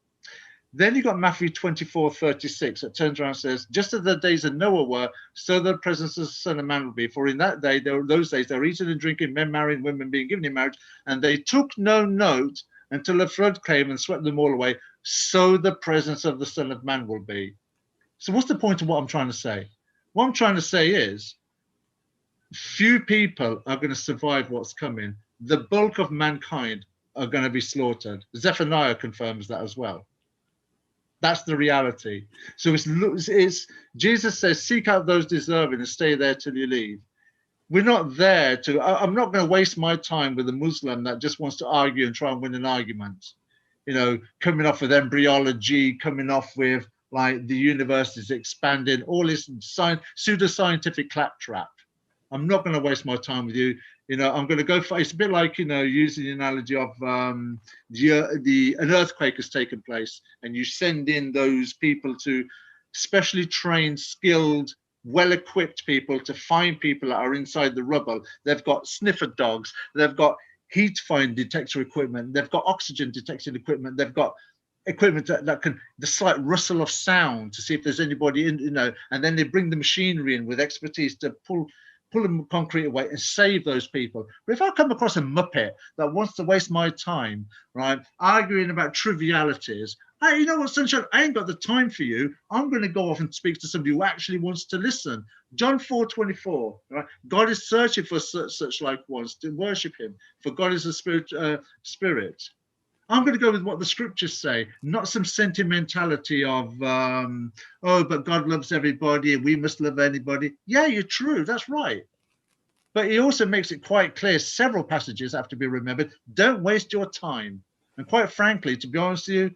Then you got Matthew 24:36 that turns around and says, just as the days of Noah were, so the presence of the Son of Man will be. For in those days, they were eating and drinking, men marrying, women being given in marriage, and they took no note until a flood came and swept them all away. so the presence of the Son of Man will be. So what's the point of what I'm trying to say? What I'm trying to say is few people are going to survive what's coming. The bulk of mankind are going to be slaughtered. Zephaniah confirms that as well. That's the reality. So it's Jesus says, seek out those deserving and stay there till you leave. We're not there to, I'm not going to waste my time with a Muslim that just wants to argue and try and win an argument. You know, coming off with embryology, coming off with like the universe is expanding, all this pseudo-scientific claptrap. I'm not going to waste my time with you. You know, I'm going to go for, it's a bit like, you know, using the analogy of an earthquake has taken place and you send in those people to specially trained, skilled, well-equipped people to find people that are inside the rubble. They've got sniffer dogs, they've got heat find detector equipment, they've got oxygen detection equipment, they've got equipment that can, the slight rustle of sound to see if there's anybody in, you know, and then they bring the machinery in with expertise to pull the concrete away and save those people. But if I come across a muppet that wants to waste my time, right, arguing about trivialities, you know what, Sunshine, I ain't got the time for you. I'm going to go off and speak to somebody who actually wants to listen. John 4:24, right? God is searching for such like ones to worship him, for God is a spirit. I'm going to go with what the scriptures say, not some sentimentality of, oh, but God loves everybody and we must love anybody. Yeah, you're true. That's right. But he also makes it quite clear, several passages have to be remembered. Don't waste your time. And quite frankly, to be honest with you,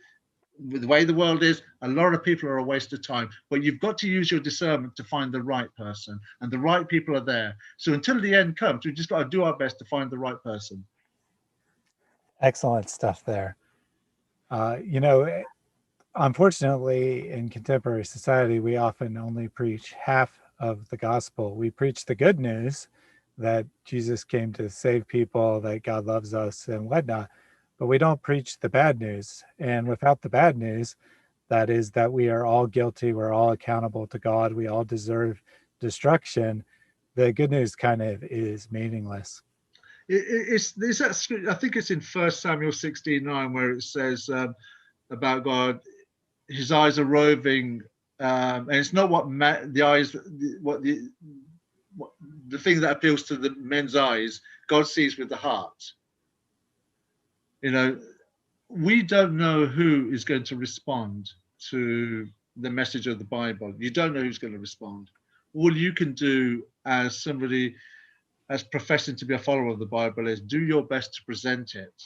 with the way the world is, a lot of people are a waste of time. But you've got to use your discernment to find the right person. And the right people are there. So until the end comes, we've just got to do our best to find the right person. Excellent stuff there. You know, unfortunately, in contemporary society, we often only preach half of the gospel. We preach the good news that Jesus came to save people, that God loves us and whatnot, but we don't preach the bad news. And without the bad news, that is that we are all guilty, we're all accountable to God, we all deserve destruction. The good news kind of is meaningless. It's that, I think it's in 1 Samuel 16:9 where it says about God, his eyes are roving, and it's not what the eyes, what the thing that appeals to the men's eyes, God sees with the heart. You know, we don't know who is going to respond to the message of the Bible. You don't know who's going to respond. All you can do as somebody as professing to be a follower of the Bible is do your best to present it.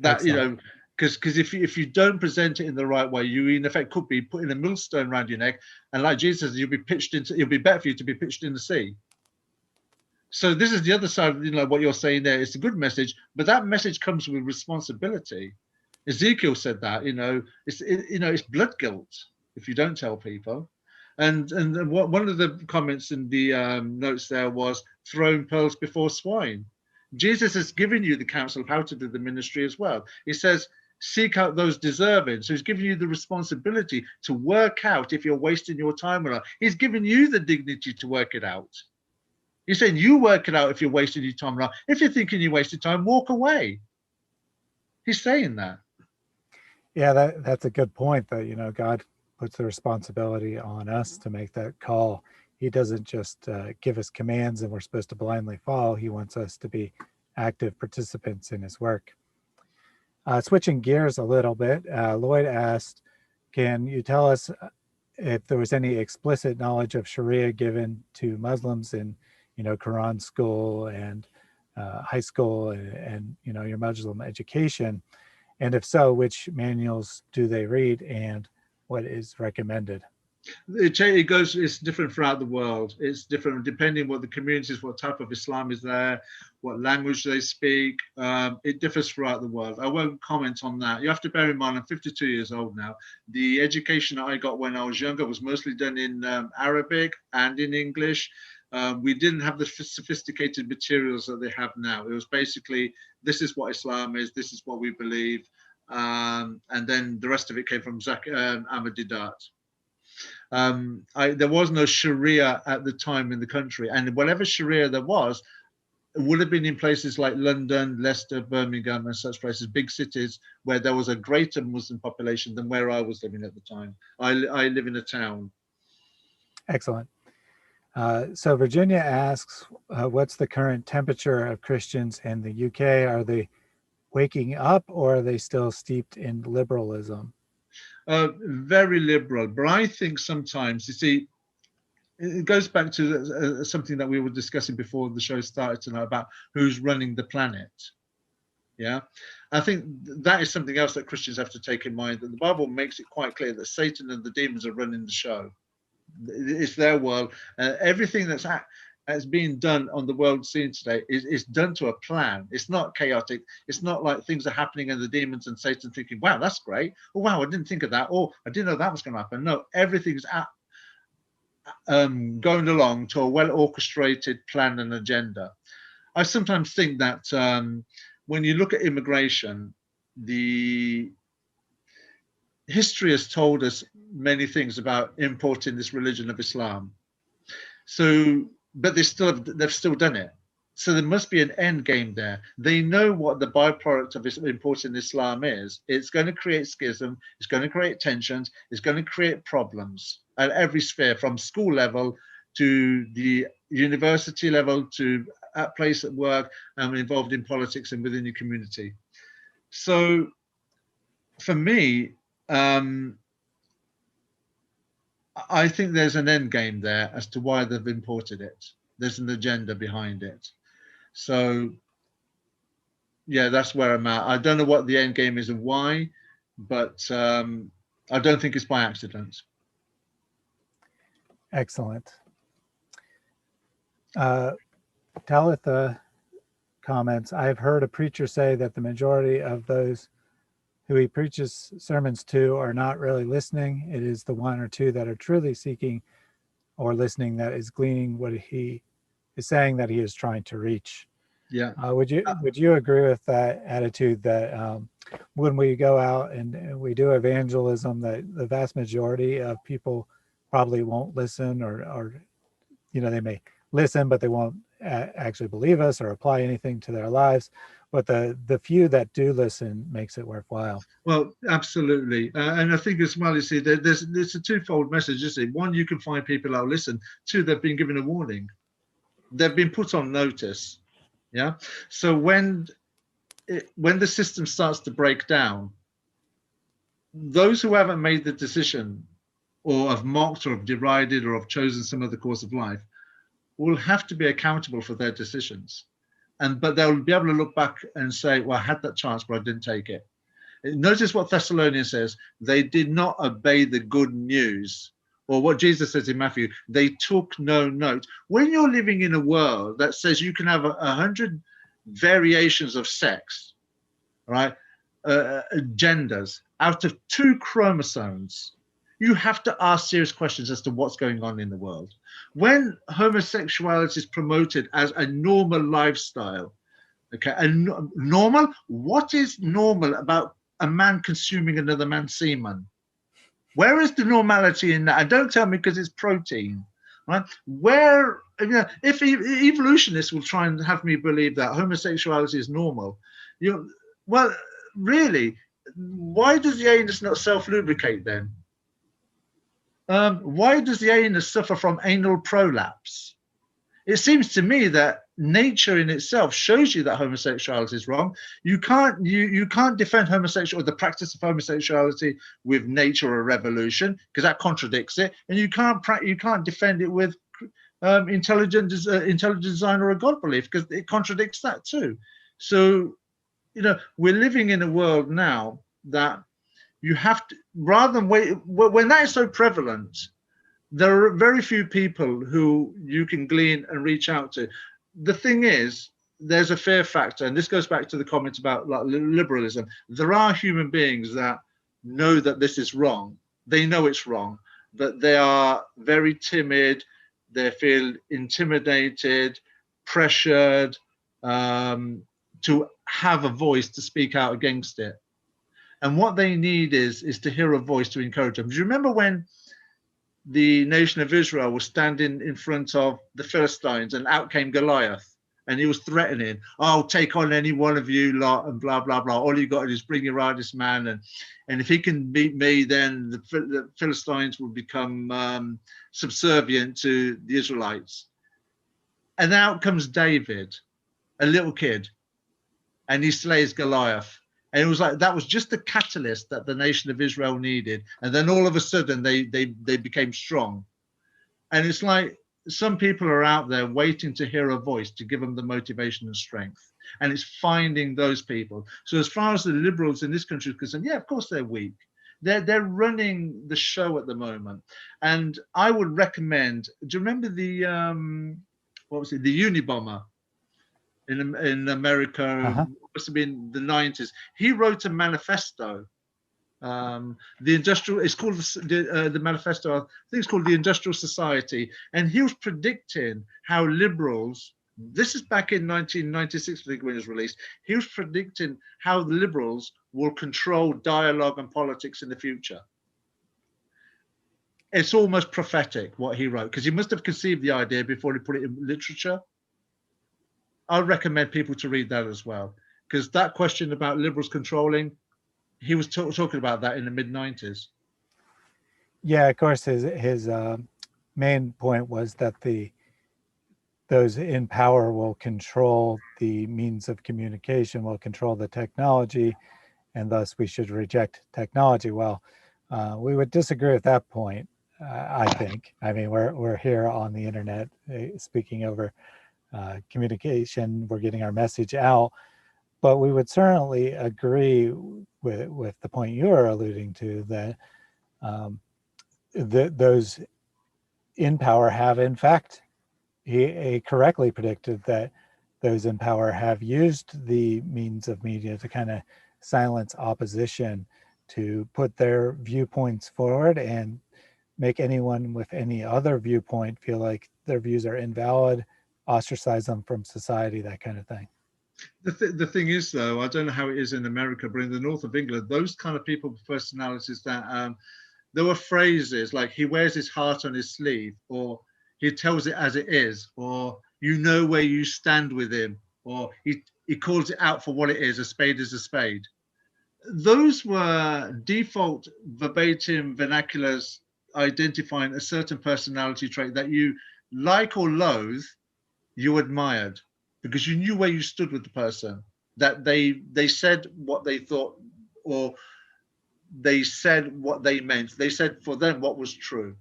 That, excellent. You know, because if you don't present it in the right way, you in effect could be putting a millstone around your neck, and like Jesus, you'll be pitched into. It'll be better for you to be pitched in the sea. So this is the other side of, you know, what you're saying there. It's a good message, but that message comes with responsibility. Ezekiel said that, you know, it's blood guilt if you don't tell people. And one of the comments in the notes there was throwing pearls before swine. Jesus has given you the counsel of how to do the ministry as well. He says, seek out those deserving. So he's giving you the responsibility to work out if you're wasting your time or not. He's given you the dignity to work it out. He's saying you work it out if you're wasting your time or not. If you're thinking you wasted time, walk away. He's saying that. Yeah, that's a good point, that, you know, God puts the responsibility on us to make that call. He doesn't just give us commands and we're supposed to blindly follow. He wants us to be active participants in his work. Switching gears a little bit, Lloyd asked, can you tell us if there was any explicit knowledge of Sharia given to Muslims in, you know, Quran school and high school and, you know, your Muslim education? And if so, which manuals do they read and what is recommended? It goes, it's different throughout the world. It's different depending what the community is, what type of Islam is there, what language they speak. It differs throughout the world. I won't comment on that. You have to bear in mind, I'm 52 years old now. The education I got when I was younger was mostly done in Arabic and in English. We didn't have the sophisticated materials that they have now. It was basically, this is what Islam is, this is what we believe. And then the rest of it came from Ahmadidat. There was no Sharia at the time in the country, and whatever Sharia there was, would have been in places like London, Leicester, Birmingham, and such places, big cities where there was a greater Muslim population than where I was living at the time. I live in a town. Excellent. So Virginia asks, what's the current temperature of Christians in the UK? Are they waking up, or are they still steeped in liberalism? Very liberal, but I think sometimes, you see, it goes back to something that we were discussing before the show started tonight about who's running the planet. Yeah, I think that is something else that Christians have to take in mind, that the Bible makes it quite clear that Satan and the demons are running the show. It's their world. Everything that's being done on the world scene today is done to a plan. It's not chaotic. It's not like things are happening and the demons and Satan thinking, wow, that's great. Oh, wow, I didn't think of that. Oh, I didn't know that was going to happen. No, everything's going along to a well-orchestrated plan and agenda. I sometimes think that when you look at immigration, the history has told us many things about importing this religion of Islam. So, but they've still done it. So there must be an end game there. They know what the byproduct of importing Islam is. It's going to create schism. It's going to create tensions. It's going to create problems at every sphere, from school level to the university level to at place at work, and involved in politics and within your community. So for me, I think there's an end game there as to why they've imported it. There's an agenda behind it. So yeah, that's where I'm at. I don't know what the end game is and why, but I don't think it's by accident. Excellent. Talitha comments, I've heard a preacher say that the majority of those who he preaches sermons to are not really listening. It is the one or two that are truly seeking or listening that is gleaning what he is saying that he is trying to reach. Yeah. Would you agree with that attitude that when we go out and we do evangelism, that the vast majority of people probably won't listen, or they may listen, but they won't actually believe us or apply anything to their lives? But the few that do listen makes it worthwhile. Well, absolutely. And I think as well, you see, there's a twofold message, isn't it? One, you can find people that listen. Two, they've been given a warning. They've been put on notice. Yeah. So when the system starts to break down, those who haven't made the decision or have mocked or have derided or have chosen some other course of life will have to be accountable for their decisions. But they'll be able to look back and say, well, I had that chance, but I didn't take it. Notice what Thessalonians says. They did not obey the good news. Or what Jesus says in Matthew, they took no note. When you're living in a world that says you can have 100 variations of sex, right, genders, out of 2 chromosomes, you have to ask serious questions as to what's going on in the world. When homosexuality is promoted as a normal lifestyle, okay, and normal, what is normal about a man consuming another man's semen? Where is the normality in that? And don't tell me because it's protein, right? Where, if evolutionists will try and have me believe that homosexuality is normal, well, really, why does the anus not self-lubricate then? Why does the anus suffer from anal prolapse? It seems to me that nature in itself shows you that homosexuality is wrong. You can't defend homosexuality or the practice of homosexuality with nature or evolution, because that contradicts it, and you can't defend it with intelligent design or a God belief, because it contradicts that too. So, we're living in a world now that you have to, rather than wait, when that is so prevalent, there are very few people who you can glean and reach out to. The thing is, there's a fear factor, and this goes back to the comment about liberalism. There are human beings that know that this is wrong. They know it's wrong, but they are very timid. They feel intimidated, pressured to have a voice to speak out against it. And what they need is to hear a voice to encourage them. Do you remember when the nation of Israel was standing in front of the Philistines and out came Goliath? And he was threatening, "I'll take on any one of you lot," and blah blah blah. All you got to do is bring your righteous man, and if he can beat me, then the Philistines will become subservient to the Israelites. And out comes David, a little kid, and he slays Goliath. And it was like that was just the catalyst that the nation of Israel needed. And then all of a sudden they became strong. And it's like some people are out there waiting to hear a voice to give them the motivation and strength. And it's finding those people. So as far as the liberals in this country are concerned, yeah, of course they're weak. They're running the show at the moment. And I would recommend, do you remember the what was it, the Unabomber in America? Must have been the 90s. He wrote a manifesto. The industrial, it's called the manifesto. I think it's called the Industrial Society, and he was predicting how liberals. This is back in 1996, I think, when it was released. He was predicting how the liberals will control dialogue and politics in the future. It's almost prophetic what he wrote, because he must have conceived the idea before he put it in literature. I recommend people to read that as well, because that question about liberals controlling, he was talking about that in the mid-90s. Yeah, of course, his main point was that those in power will control the means of communication, will control the technology, and thus we should reject technology. Well, we would disagree with that point, I think. I mean, we're here on the internet speaking over communication, we're getting our message out, but we would certainly agree with the point you are alluding to, that those in power have, in fact, he correctly predicted that those in power have used the means of media to kind of silence opposition, to put their viewpoints forward and make anyone with any other viewpoint feel like their views are invalid, ostracize them from society, that kind of thing. The thing is, though, I don't know how it is in America, but in the north of England, those kind of people, personalities, that there were phrases like "he wears his heart on his sleeve," or "he tells it as it is," or "you know where you stand with him," or he calls it out for what it is. A spade is a spade. Those were default verbatim vernaculars identifying a certain personality trait that you like or loathe, you admired, because you knew where you stood with the person, that they said what they thought, or they said what they meant. They said for them what was true.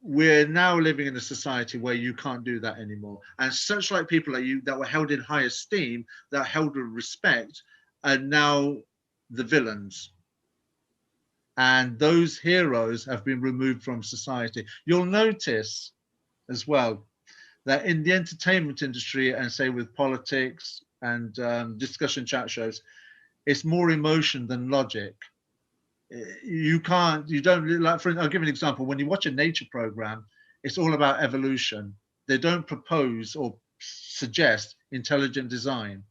We're now living in a society where you can't do that anymore. And such like people like you that were held in high esteem, that held with respect, are now the villains. And those heroes have been removed from society. You'll notice as well that in the entertainment industry, and say with politics and discussion chat shows, it's more emotion than logic. You don't, like, I'll give an example. When you watch a nature program, it's all about evolution. They don't propose or suggest intelligent design.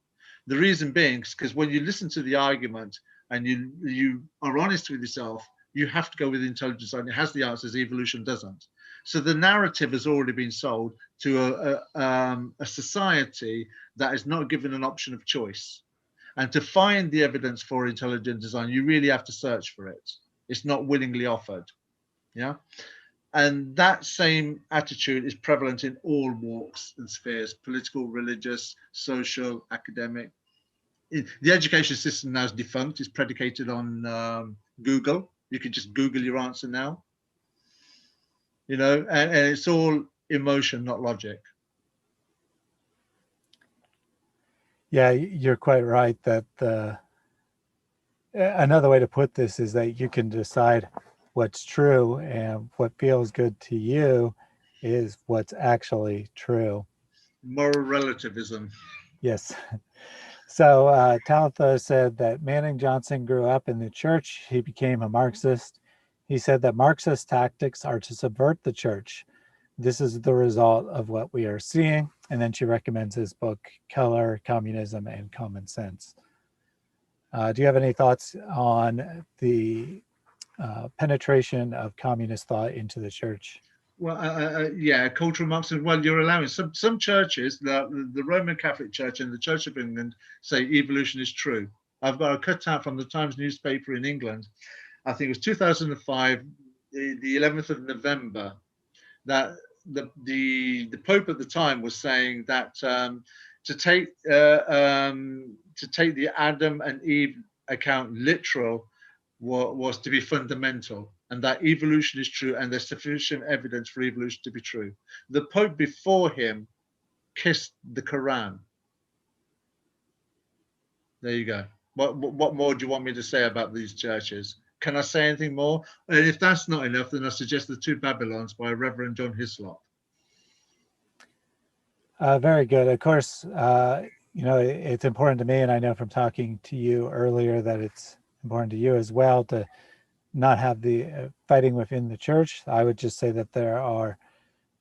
The reason being is because when you listen to the argument and you are honest with yourself, you have to go with intelligent design. It has the answers, evolution doesn't. So the narrative has already been sold to a society that is not given an option of choice. And to find the evidence for intelligent design, you really have to search for it. It's not willingly offered. Yeah. And that same attitude is prevalent in all walks and spheres: political, religious, social, academic. The education system now is defunct. It's predicated on Google. You can just Google your answer now. You know, and it's all emotion, not logic. Yeah, you're quite right that another way to put this is that you can decide what's true, and what feels good to you is what's actually true. Moral relativism. Yes. So Talitha said that Manning Johnson grew up in the church. He became a Marxist. He said that Marxist tactics are to subvert the church. This is the result of what we are seeing. And then she recommends his book, Keller, Communism and Common Sense. Do you have any thoughts on the penetration of communist thought into the church? Well, yeah, cultural Marxism. Well, you're allowing some churches, the Roman Catholic Church and the Church of England, say evolution is true. I've got a cutout from the Times newspaper in England. I think it was 2005, the 11th of November, that the Pope at the time was saying that to take the Adam and Eve account literal was to be fundamental, and that evolution is true, and there's sufficient evidence for evolution to be true. The Pope before him kissed the Quran. There you go. What more do you want me to say about these churches? Can I say anything more? And if that's not enough, then I suggest The Two Babylons by Reverend John Hislop. Very good. Of course, it's important to me, and I know from talking to you earlier that it's important to you as well to not have the fighting within the church. I would just say that there are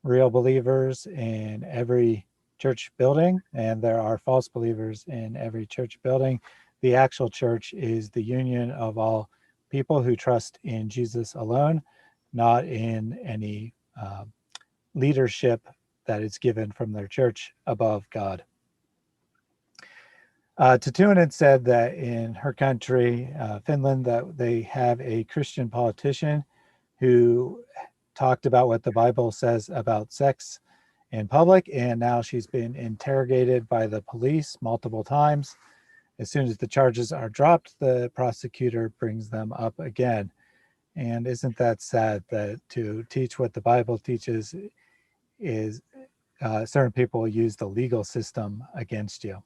real believers in every church building, and there are false believers in every church building. The actual church is the union of all people who trust in Jesus alone, not in any leadership that is given from their church above God. Tatuinen said that in her country, Finland, that they have a Christian politician who talked about what the Bible says about sex in public, and now she's been interrogated by the police multiple times. As soon as the charges are dropped, the prosecutor brings them up again. And isn't that sad that to teach what the Bible teaches is certain people use the legal system against you?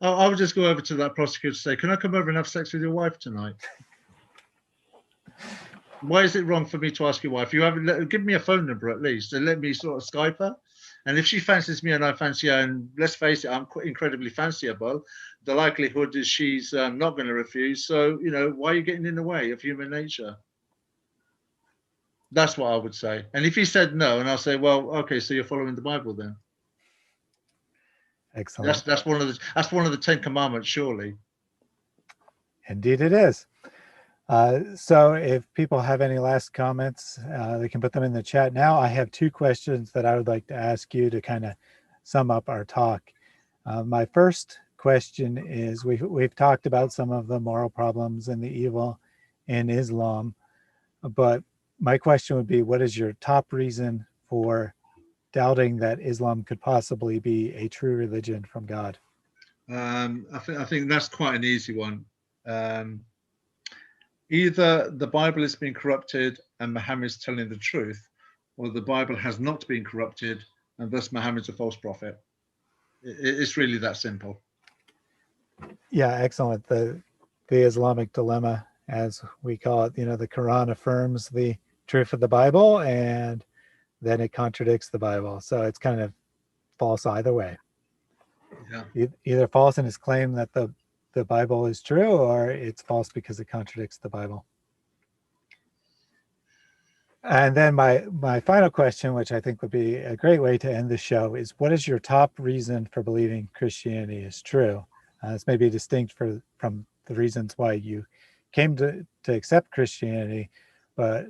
I would just go over to that prosecutor and say, can I come over and have sex with your wife tonight? Why is it wrong for me to ask your wife? You have give me a phone number at least and let me sort of Skype her. And if she fancies me and I fancy her, and let's face it, I'm incredibly fanciable, the likelihood is she's not going to refuse. So, why are you getting in the way of human nature? That's what I would say. And if he said no, and I'll say, well, okay, so you're following the Bible then. Excellent. That's one of the 10 Commandments, surely. Indeed it is. So if people have any last comments, they can put them in the chat now. I have two questions that I would like to ask you to kind of sum up our talk. My first question is, we've talked about some of the moral problems and the evil in Islam, but my question would be, what is your top reason for doubting that Islam could possibly be a true religion from God? I think that's quite an easy one. Either the Bible has been corrupted and Muhammad's telling the truth, or the Bible has not been corrupted and thus Muhammad's a false prophet. It's really that simple. Yeah, excellent. The Islamic dilemma, as we call it, the Quran affirms the truth of the Bible and then it contradicts the Bible. So it's kind of false either way. Yeah. Either false in its claim that the Bible is true, or it's false because it contradicts the Bible. And then my final question, which I think would be a great way to end the show, is what is your top reason for believing Christianity is true? This may be distinct from the reasons why you came to accept Christianity, but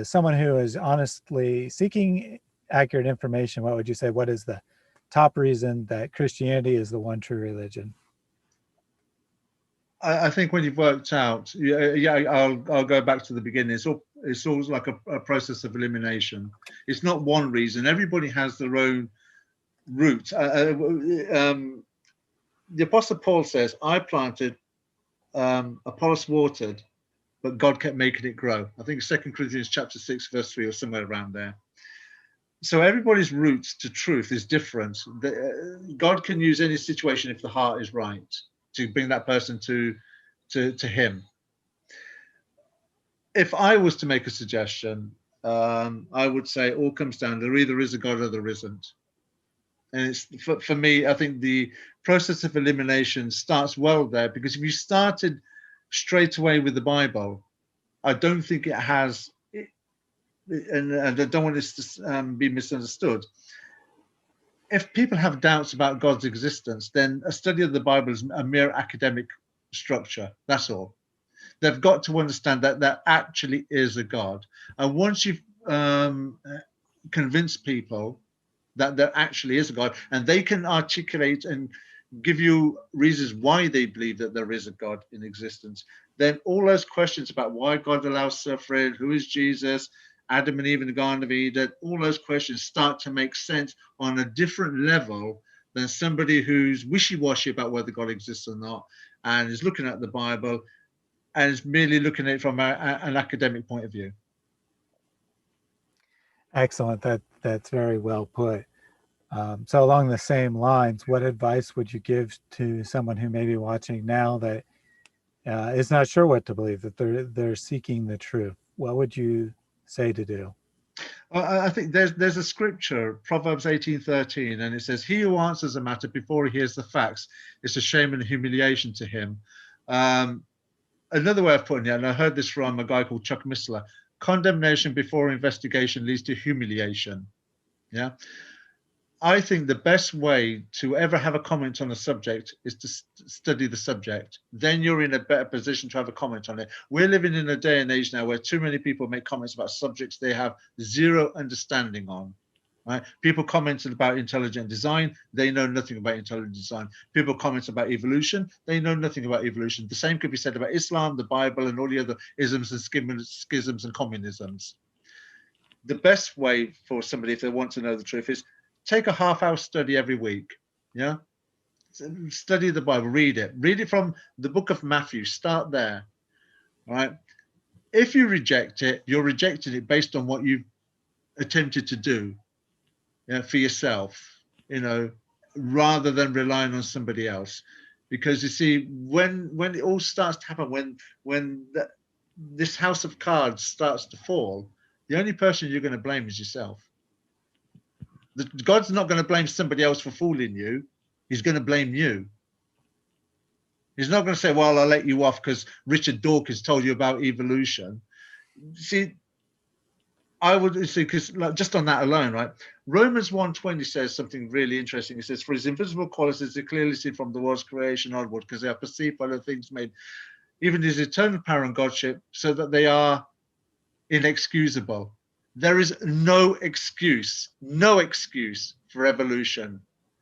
someone who is honestly seeking accurate information, what would you say? What is the top reason that Christianity is the one true religion? I think when you've worked out, I'll go back to the beginning. It's all like a process of elimination. It's not one reason. Everybody has their own route. The Apostle Paul says, I planted, Apollos watered, but God kept making it grow. I think 2 Corinthians chapter 6, verse 3, or somewhere around there. So everybody's route to truth is different. God can use any situation if the heart is right to bring that person to him. If I was to make a suggestion, I would say it all comes down, there either is a God or there isn't. And it's for me, I think the process of elimination starts well there, because if you started straight away with the Bible, I don't think it has, and I don't want this to be misunderstood. If people have doubts about God's existence, then a study of the Bible is a mere academic structure. That's all. They've got to understand that there actually is a God. And once you've convince people that there actually is a God, and they can articulate and give you reasons why they believe that there is a God in existence, then all those questions about why God allows suffering, who is Jesus, Adam and Eve in the Garden of Eden, all those questions start to make sense on a different level than somebody who's wishy-washy about whether God exists or not, and is looking at the Bible and is merely looking at it from an academic point of view. Excellent. That's very well put. So along the same lines, what advice would you give to someone who may be watching now that is not sure what to believe, that they're seeking the truth? What would you say to do? I think there's a scripture, Proverbs 18:13, and it says, "He who answers a matter before he hears the facts, it's a shame and humiliation to him." Another way of putting it, and I heard this from a guy called Chuck Missler: condemnation before investigation leads to humiliation. Yeah. I think the best way to ever have a comment on a subject is to study the subject. Then you're in a better position to have a comment on it. We're living in a day and age now where too many people make comments about subjects they have zero understanding on. Right? People commented about intelligent design, they know nothing about intelligent design. People comment about evolution, they know nothing about evolution. The same could be said about Islam, the Bible, and all the other isms and schisms and communisms. The best way for somebody, if they want to know the truth, is take a half-hour study every week. Yeah, study the Bible, read it from the book of Matthew. Start there. Right. If you reject it, you're rejecting it based on what you've attempted to do, for yourself, rather than relying on somebody else. Because you see, when it all starts to happen, when this house of cards starts to fall, the only person you're going to blame is yourself. God's not going to blame somebody else for fooling you. He's going to blame you. He's not going to say, well, I'll let you off because Richard Dawkins told you about evolution. See, I would see, because just on that alone, right? Romans 1:20 says something really interesting. It says, for his invisible qualities are clearly seen from the world's creation onward, because they are perceived by the things made, even his eternal power and Godship, so that they are inexcusable. There is no excuse for evolution.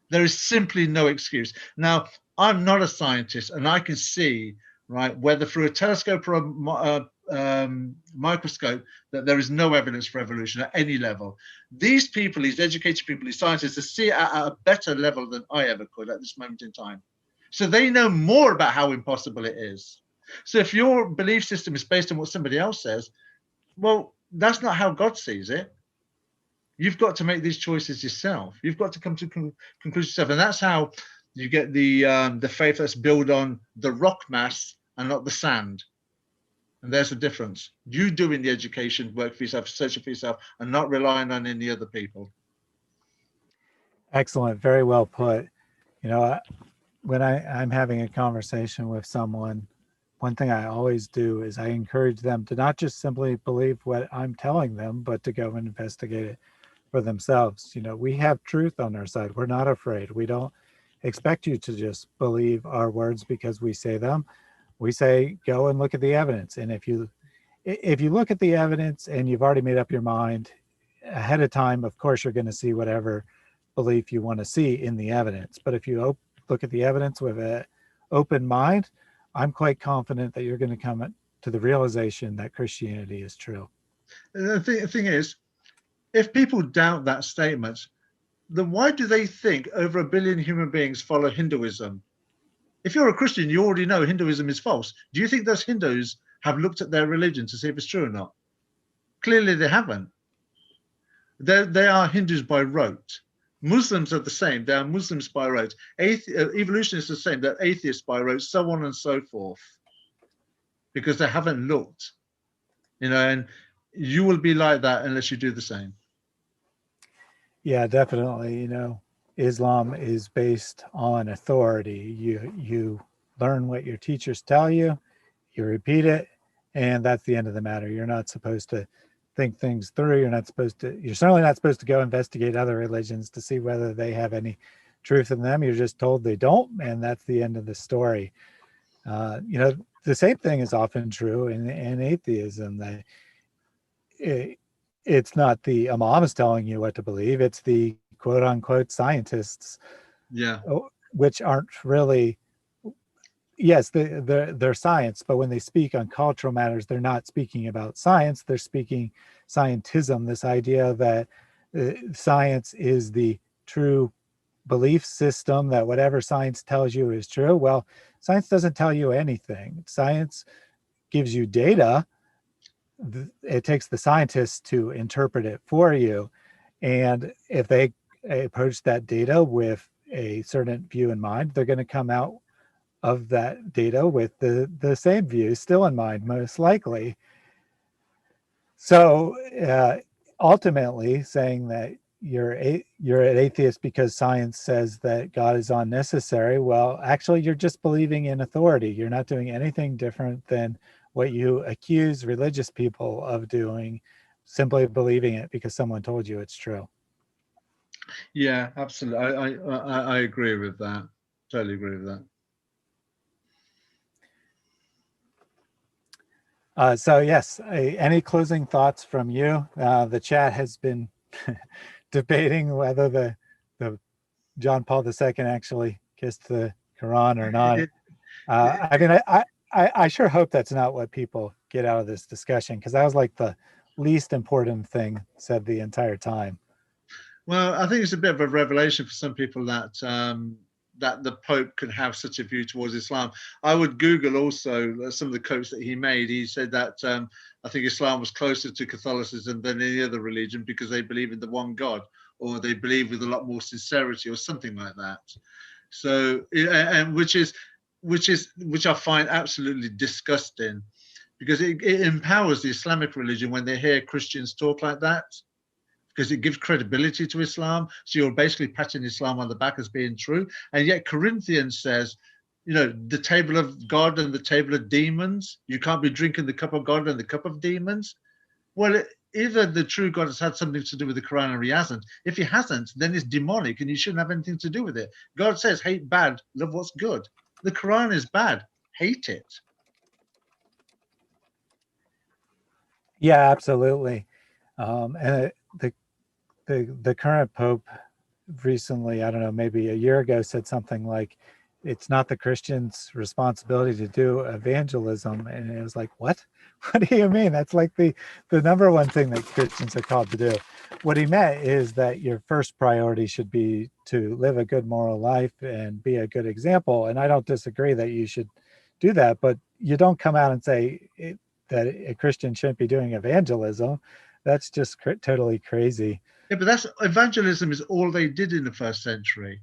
There is simply no excuse. Now, I'm not a scientist, and I can see, right, whether through a telescope or a microscope, that there is no evidence for evolution at any level. These people, these educated people, these scientists, see it at a better level than I ever could at this moment in time. So they know more about how impossible it is. So if your belief system is based on what somebody else says, well, that's not how God sees it. You've got to make these choices yourself. You've got to come to conclusions yourself, and that's how you get the faith that's built on the rock mass and not the sand. And there's a difference. You doing the education work for yourself, searching for yourself, and not relying on any other people. Excellent. Very well put. When I'm having a conversation with someone, one thing I always do is I encourage them to not just simply believe what I'm telling them, but to go and investigate it for themselves. We have truth on our side. We're not afraid. We don't expect you to just believe our words because we say them. We say, go and look at the evidence. And if you look at the evidence and you've already made up your mind ahead of time, of course, you're going to see whatever belief you want to see in the evidence. But if you look at the evidence with an open mind, I'm quite confident that you're going to come to the realization that Christianity is true. The thing is, if people doubt that statement, then why do they think over 1 billion human beings follow Hinduism? If you're a Christian, you already know Hinduism is false. Do you think those Hindus have looked at their religion to see if it's true or not? Clearly they haven't. They are Hindus by rote. Muslims are the same. They are Muslims by rote. Evolution is the same. They're atheists by rote, so on and so forth. Because they haven't looked. And you will be like that unless you do the same. Yeah, definitely. Islam is based on authority. You learn what your teachers tell you, you repeat it, and that's the end of the matter. You're not supposed to think things through. You're certainly not supposed to go investigate other religions to see whether they have any truth in them. You're just told they don't, and that's the end of the story. The same thing is often true in atheism, that it's not the imams telling you what to believe. It's the quote unquote scientists, Yeah. which aren't really, yes, they're science, but when they speak on cultural matters, they're not speaking about science. They're speaking scientism, this idea that science is the true belief system, that whatever science tells you is true. Well, science doesn't tell you anything. Science gives you data. It takes the scientists to interpret it for you. And if they approach that data with a certain view in mind, they're going to come out of that data with the same view still in mind, most likely. So ultimately saying that you're an atheist because science says that God is unnecessary, well, actually, you're just believing in authority. You're not doing anything different than what you accuse religious people of doing, simply believing it because someone told you it's true. Yeah, absolutely. I agree with that. Totally agree with that. So yes, any closing thoughts from you? The chat has been debating whether the John Paul II actually kissed the Quran or not. I mean, I sure hope that's not what people get out of this discussion, because that was like the least important thing said the entire time. Well, I think it's a bit of a revelation for some people that that the Pope could have such a view towards Islam. I would Google also some of the quotes that he made. He said that I think Islam was closer to Catholicism than any other religion because they believe in the one God, or they believe with a lot more sincerity, or something like that. So, and which I find absolutely disgusting, because it empowers the Islamic religion when they hear Christians talk like that, because it gives credibility to Islam. So you're basically patting Islam on the back as being true. And yet Corinthians says, you know, the table of God and the table of demons, you can't be drinking the cup of God and the cup of demons. Well, either the true God has had something to do with the Quran or he hasn't. If he hasn't, then it's demonic and you shouldn't have anything to do with it. God says, hate bad, love what's good. The Quran is bad, hate it. Yeah, absolutely. And the current Pope recently, I don't know, maybe a year ago, said something like, it's not the Christian's responsibility to do evangelism. And it was like, what? What do you mean? That's like the number one thing that Christians are called to do. What he meant is that your first priority should be to live a good moral life and be a good example. And I don't disagree that you should do that, but you don't come out and say that a Christian shouldn't be doing evangelism. That's just totally crazy. Yeah, but that's evangelism is all they did in the first century.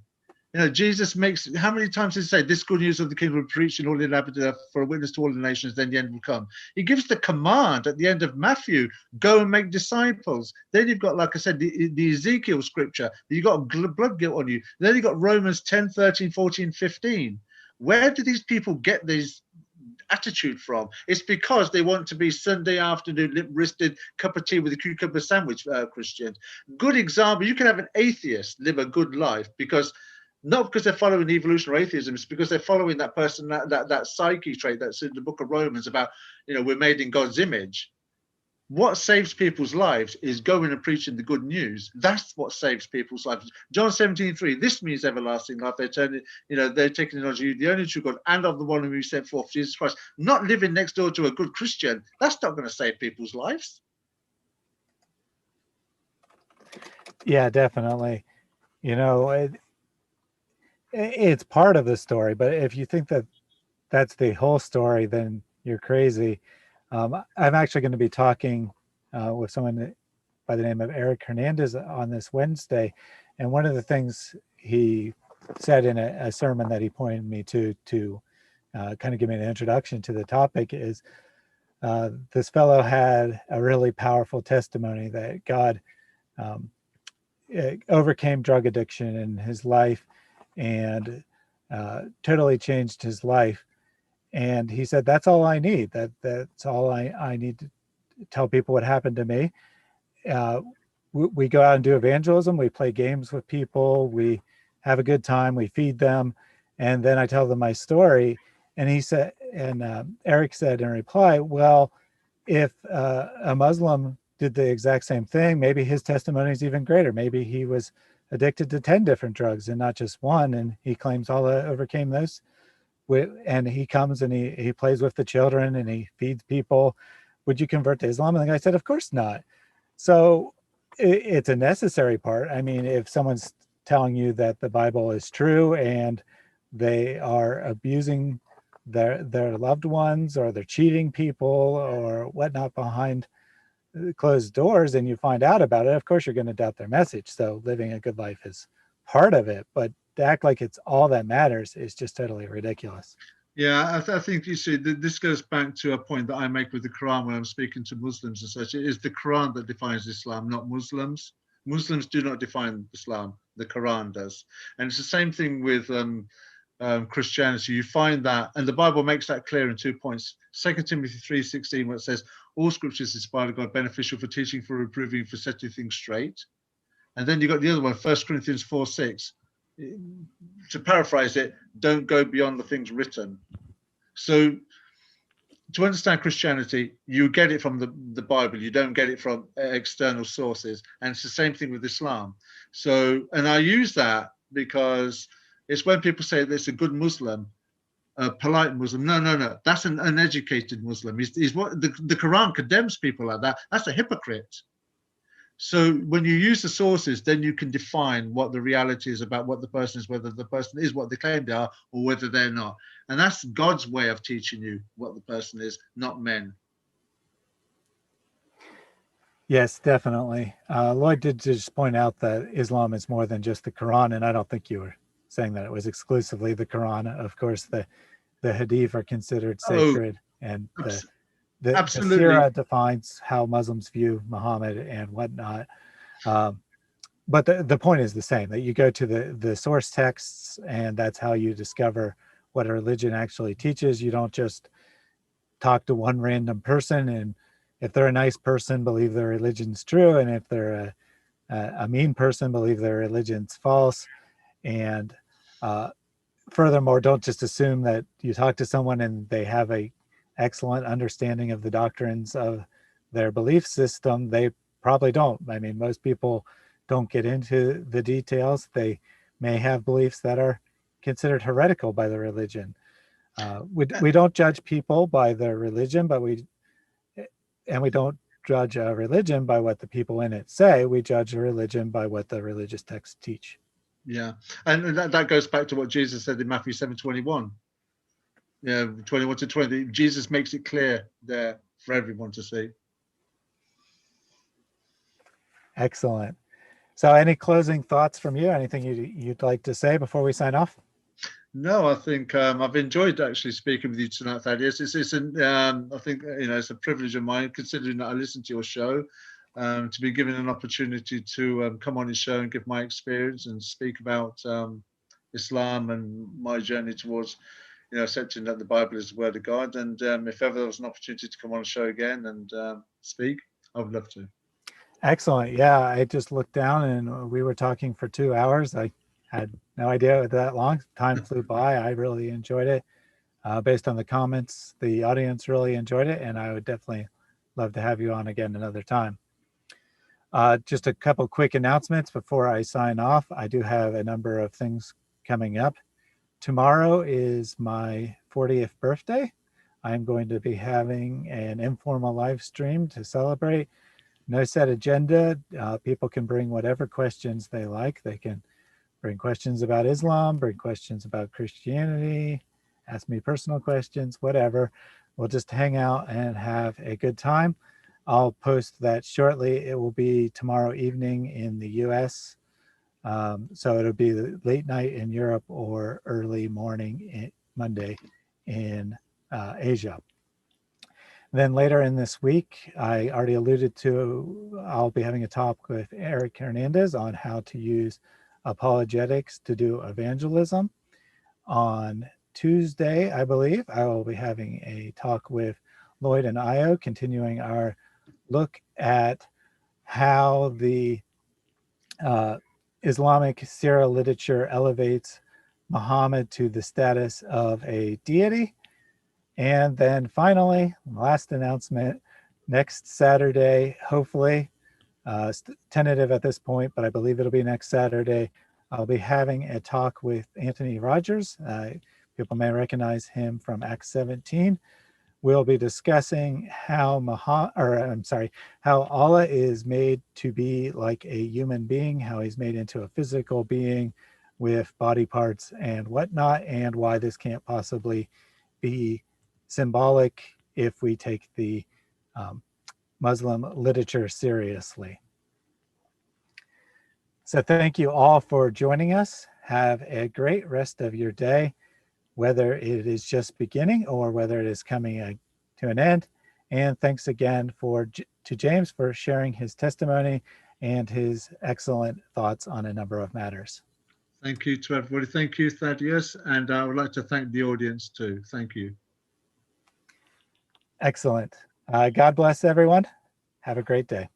You know, Jesus makes, how many times does he say, this good news of the kingdom will preach in all the inhabited earth for a witness to all the nations, then the end will come. He gives the command at the end of Matthew, go and make disciples. Then you've got, like I said, the Ezekiel scripture, you've got blood guilt on you. Then you've got Romans 10, 13, 14, 15. Where do these people get these attitude from? It's because they want to be Sunday afternoon lip-wristed cup of tea with a cucumber sandwich, Christian. Good example, you can have an atheist live a good life because not because they're following evolutionary atheism, it's because they're following that person, that psyche trait that's in the book of Romans about, you know, we're made in God's image. What saves people's lives is going and preaching the good news. That's what saves people's lives. John 17:3, this means everlasting life. They're turning, you know, they're taking knowledge of you, the only true God, and of the one whom you sent forth, Jesus Christ. Not living next door to a good Christian. That's not going to save people's lives. Yeah, definitely. You know, it's part of the story, but if you think that that's the whole story, then you're crazy. I'm actually going to be talking with someone by the name of Eric Hernandez on this Wednesday. And one of the things he said in a sermon that he pointed me to kind of give me an introduction to the topic is this fellow had a really powerful testimony that God overcame drug addiction in his life and totally changed his life. And he said, that's all I need. That's all I need to tell people what happened to me. We go out and do evangelism. We play games with people. We have a good time. We feed them. And then I tell them my story. And he said, and Eric said in reply, well, if a Muslim did the exact same thing. Maybe his testimony is even greater. Maybe he was addicted to 10 different drugs and not just one, and he claims all overcame those. And he comes and he plays with the children and he feeds people. Would you convert to Islam? And the guy said, of course not. So it's a necessary part. I mean, if someone's telling you that the Bible is true and they are abusing their loved ones, or they're cheating people or whatnot behind closed doors, and you find out about it, of course you're going to doubt their message. So living a good life is part of it, but to act like it's all that matters is just totally ridiculous. Yeah, I think you see, this goes back to a point that I make with the Quran when I'm speaking to Muslims and such. It is the Quran that defines Islam, not Muslims. Muslims do not define Islam, the Quran does. And it's the same thing with Christianity. You find that, and the Bible makes that clear in 2 points. 2 Timothy 3:16, where it says, all scriptures inspired of God, beneficial for teaching, for reproving, for setting things straight. And then you got the other one, 1 Corinthians 4:6. To paraphrase it, don't go beyond the things written. So to understand Christianity, you get it from the Bible. You don't get it from external sources. And it's the same thing with Islam. So, and I use that because it's when people say that it's a good Muslim, a polite Muslim. No. That's an uneducated Muslim. He's what the Quran condemns people like that. That's a hypocrite. So when you use the sources, then you can define what the reality is about what the person is, whether the person is what they claim they are or whether they're not. And that's God's way of teaching you what the person is, not men. Yes, definitely. Lloyd did just point out that Islam is more than just the Quran, and I don't think you were saying that it was exclusively the Quran. Of course, the Hadith are considered sacred, and the Sirah defines how Muslims view Muhammad and whatnot. But the point is the same, that you go to the source texts, and that's how you discover what a religion actually teaches. You don't just talk to one random person, and if they're a nice person, believe their religion's true, and if they're a mean person, believe their religion's false. And furthermore, don't just assume that you talk to someone and they have a excellent understanding of the doctrines of their belief system. They probably don't. I mean, most people don't get into the details. They may have beliefs that are considered heretical by the religion. We don't judge people by their religion, but we don't judge a religion by what the people in it say. We judge a religion by what the religious texts teach. Yeah, and that goes back to what Jesus said in Matthew 7:21. Yeah, 21 to 20. Jesus makes it clear there for everyone to see. Excellent. So any closing thoughts from you? Anything you'd like to say before we sign off? No, I think I've enjoyed actually speaking with you tonight, Thaddeus. I think it's a privilege of mine, considering that I listen to your show, to be given an opportunity to come on your show and give my experience and speak about Islam and my journey towards accepting that the Bible is the word of God. And if ever there was an opportunity to come on the show again and speak, I would love to. Excellent. Yeah, I just looked down and we were talking for 2 hours. I had no idea it was that long. Time flew by. I really enjoyed it. Based on the comments, the audience really enjoyed it, and I would definitely love to have you on again another time. Just a couple quick announcements before I sign off. I do have a number of things coming up. Tomorrow is my 40th birthday. I'm going to be having an informal live stream to celebrate. No set agenda. People can bring whatever questions they like. They can bring questions about Islam, bring questions about Christianity, ask me personal questions, whatever. We'll just hang out and have a good time. I'll post that shortly. It will be tomorrow evening in the US. So it'll be late night in Europe or early morning Monday in Asia. Then later in this week, I already alluded to, I'll be having a talk with Eric Hernandez on how to use apologetics to do evangelism. On Tuesday, I believe, I will be having a talk with Lloyd and Io, continuing our look at how the Islamic Sirah literature elevates Muhammad to the status of a deity. And then finally, last announcement, next Saturday, hopefully. Tentative at this point, but I believe it'll be next Saturday. I'll be having a talk with Anthony Rogers. People may recognize him from Acts 17. We'll be discussing how how Allah is made to be like a human being, how he's made into a physical being with body parts and whatnot, and why this can't possibly be symbolic if we take the Muslim literature seriously. So thank you all for joining us. Have a great rest of your day, whether it is just beginning or whether it is coming to an end. And thanks again to James for sharing his testimony and his excellent thoughts on a number of matters. Thank you to everybody. Thank you, Thaddeus. And I would like to thank the audience too. Thank you. Excellent. God bless everyone. Have a great day.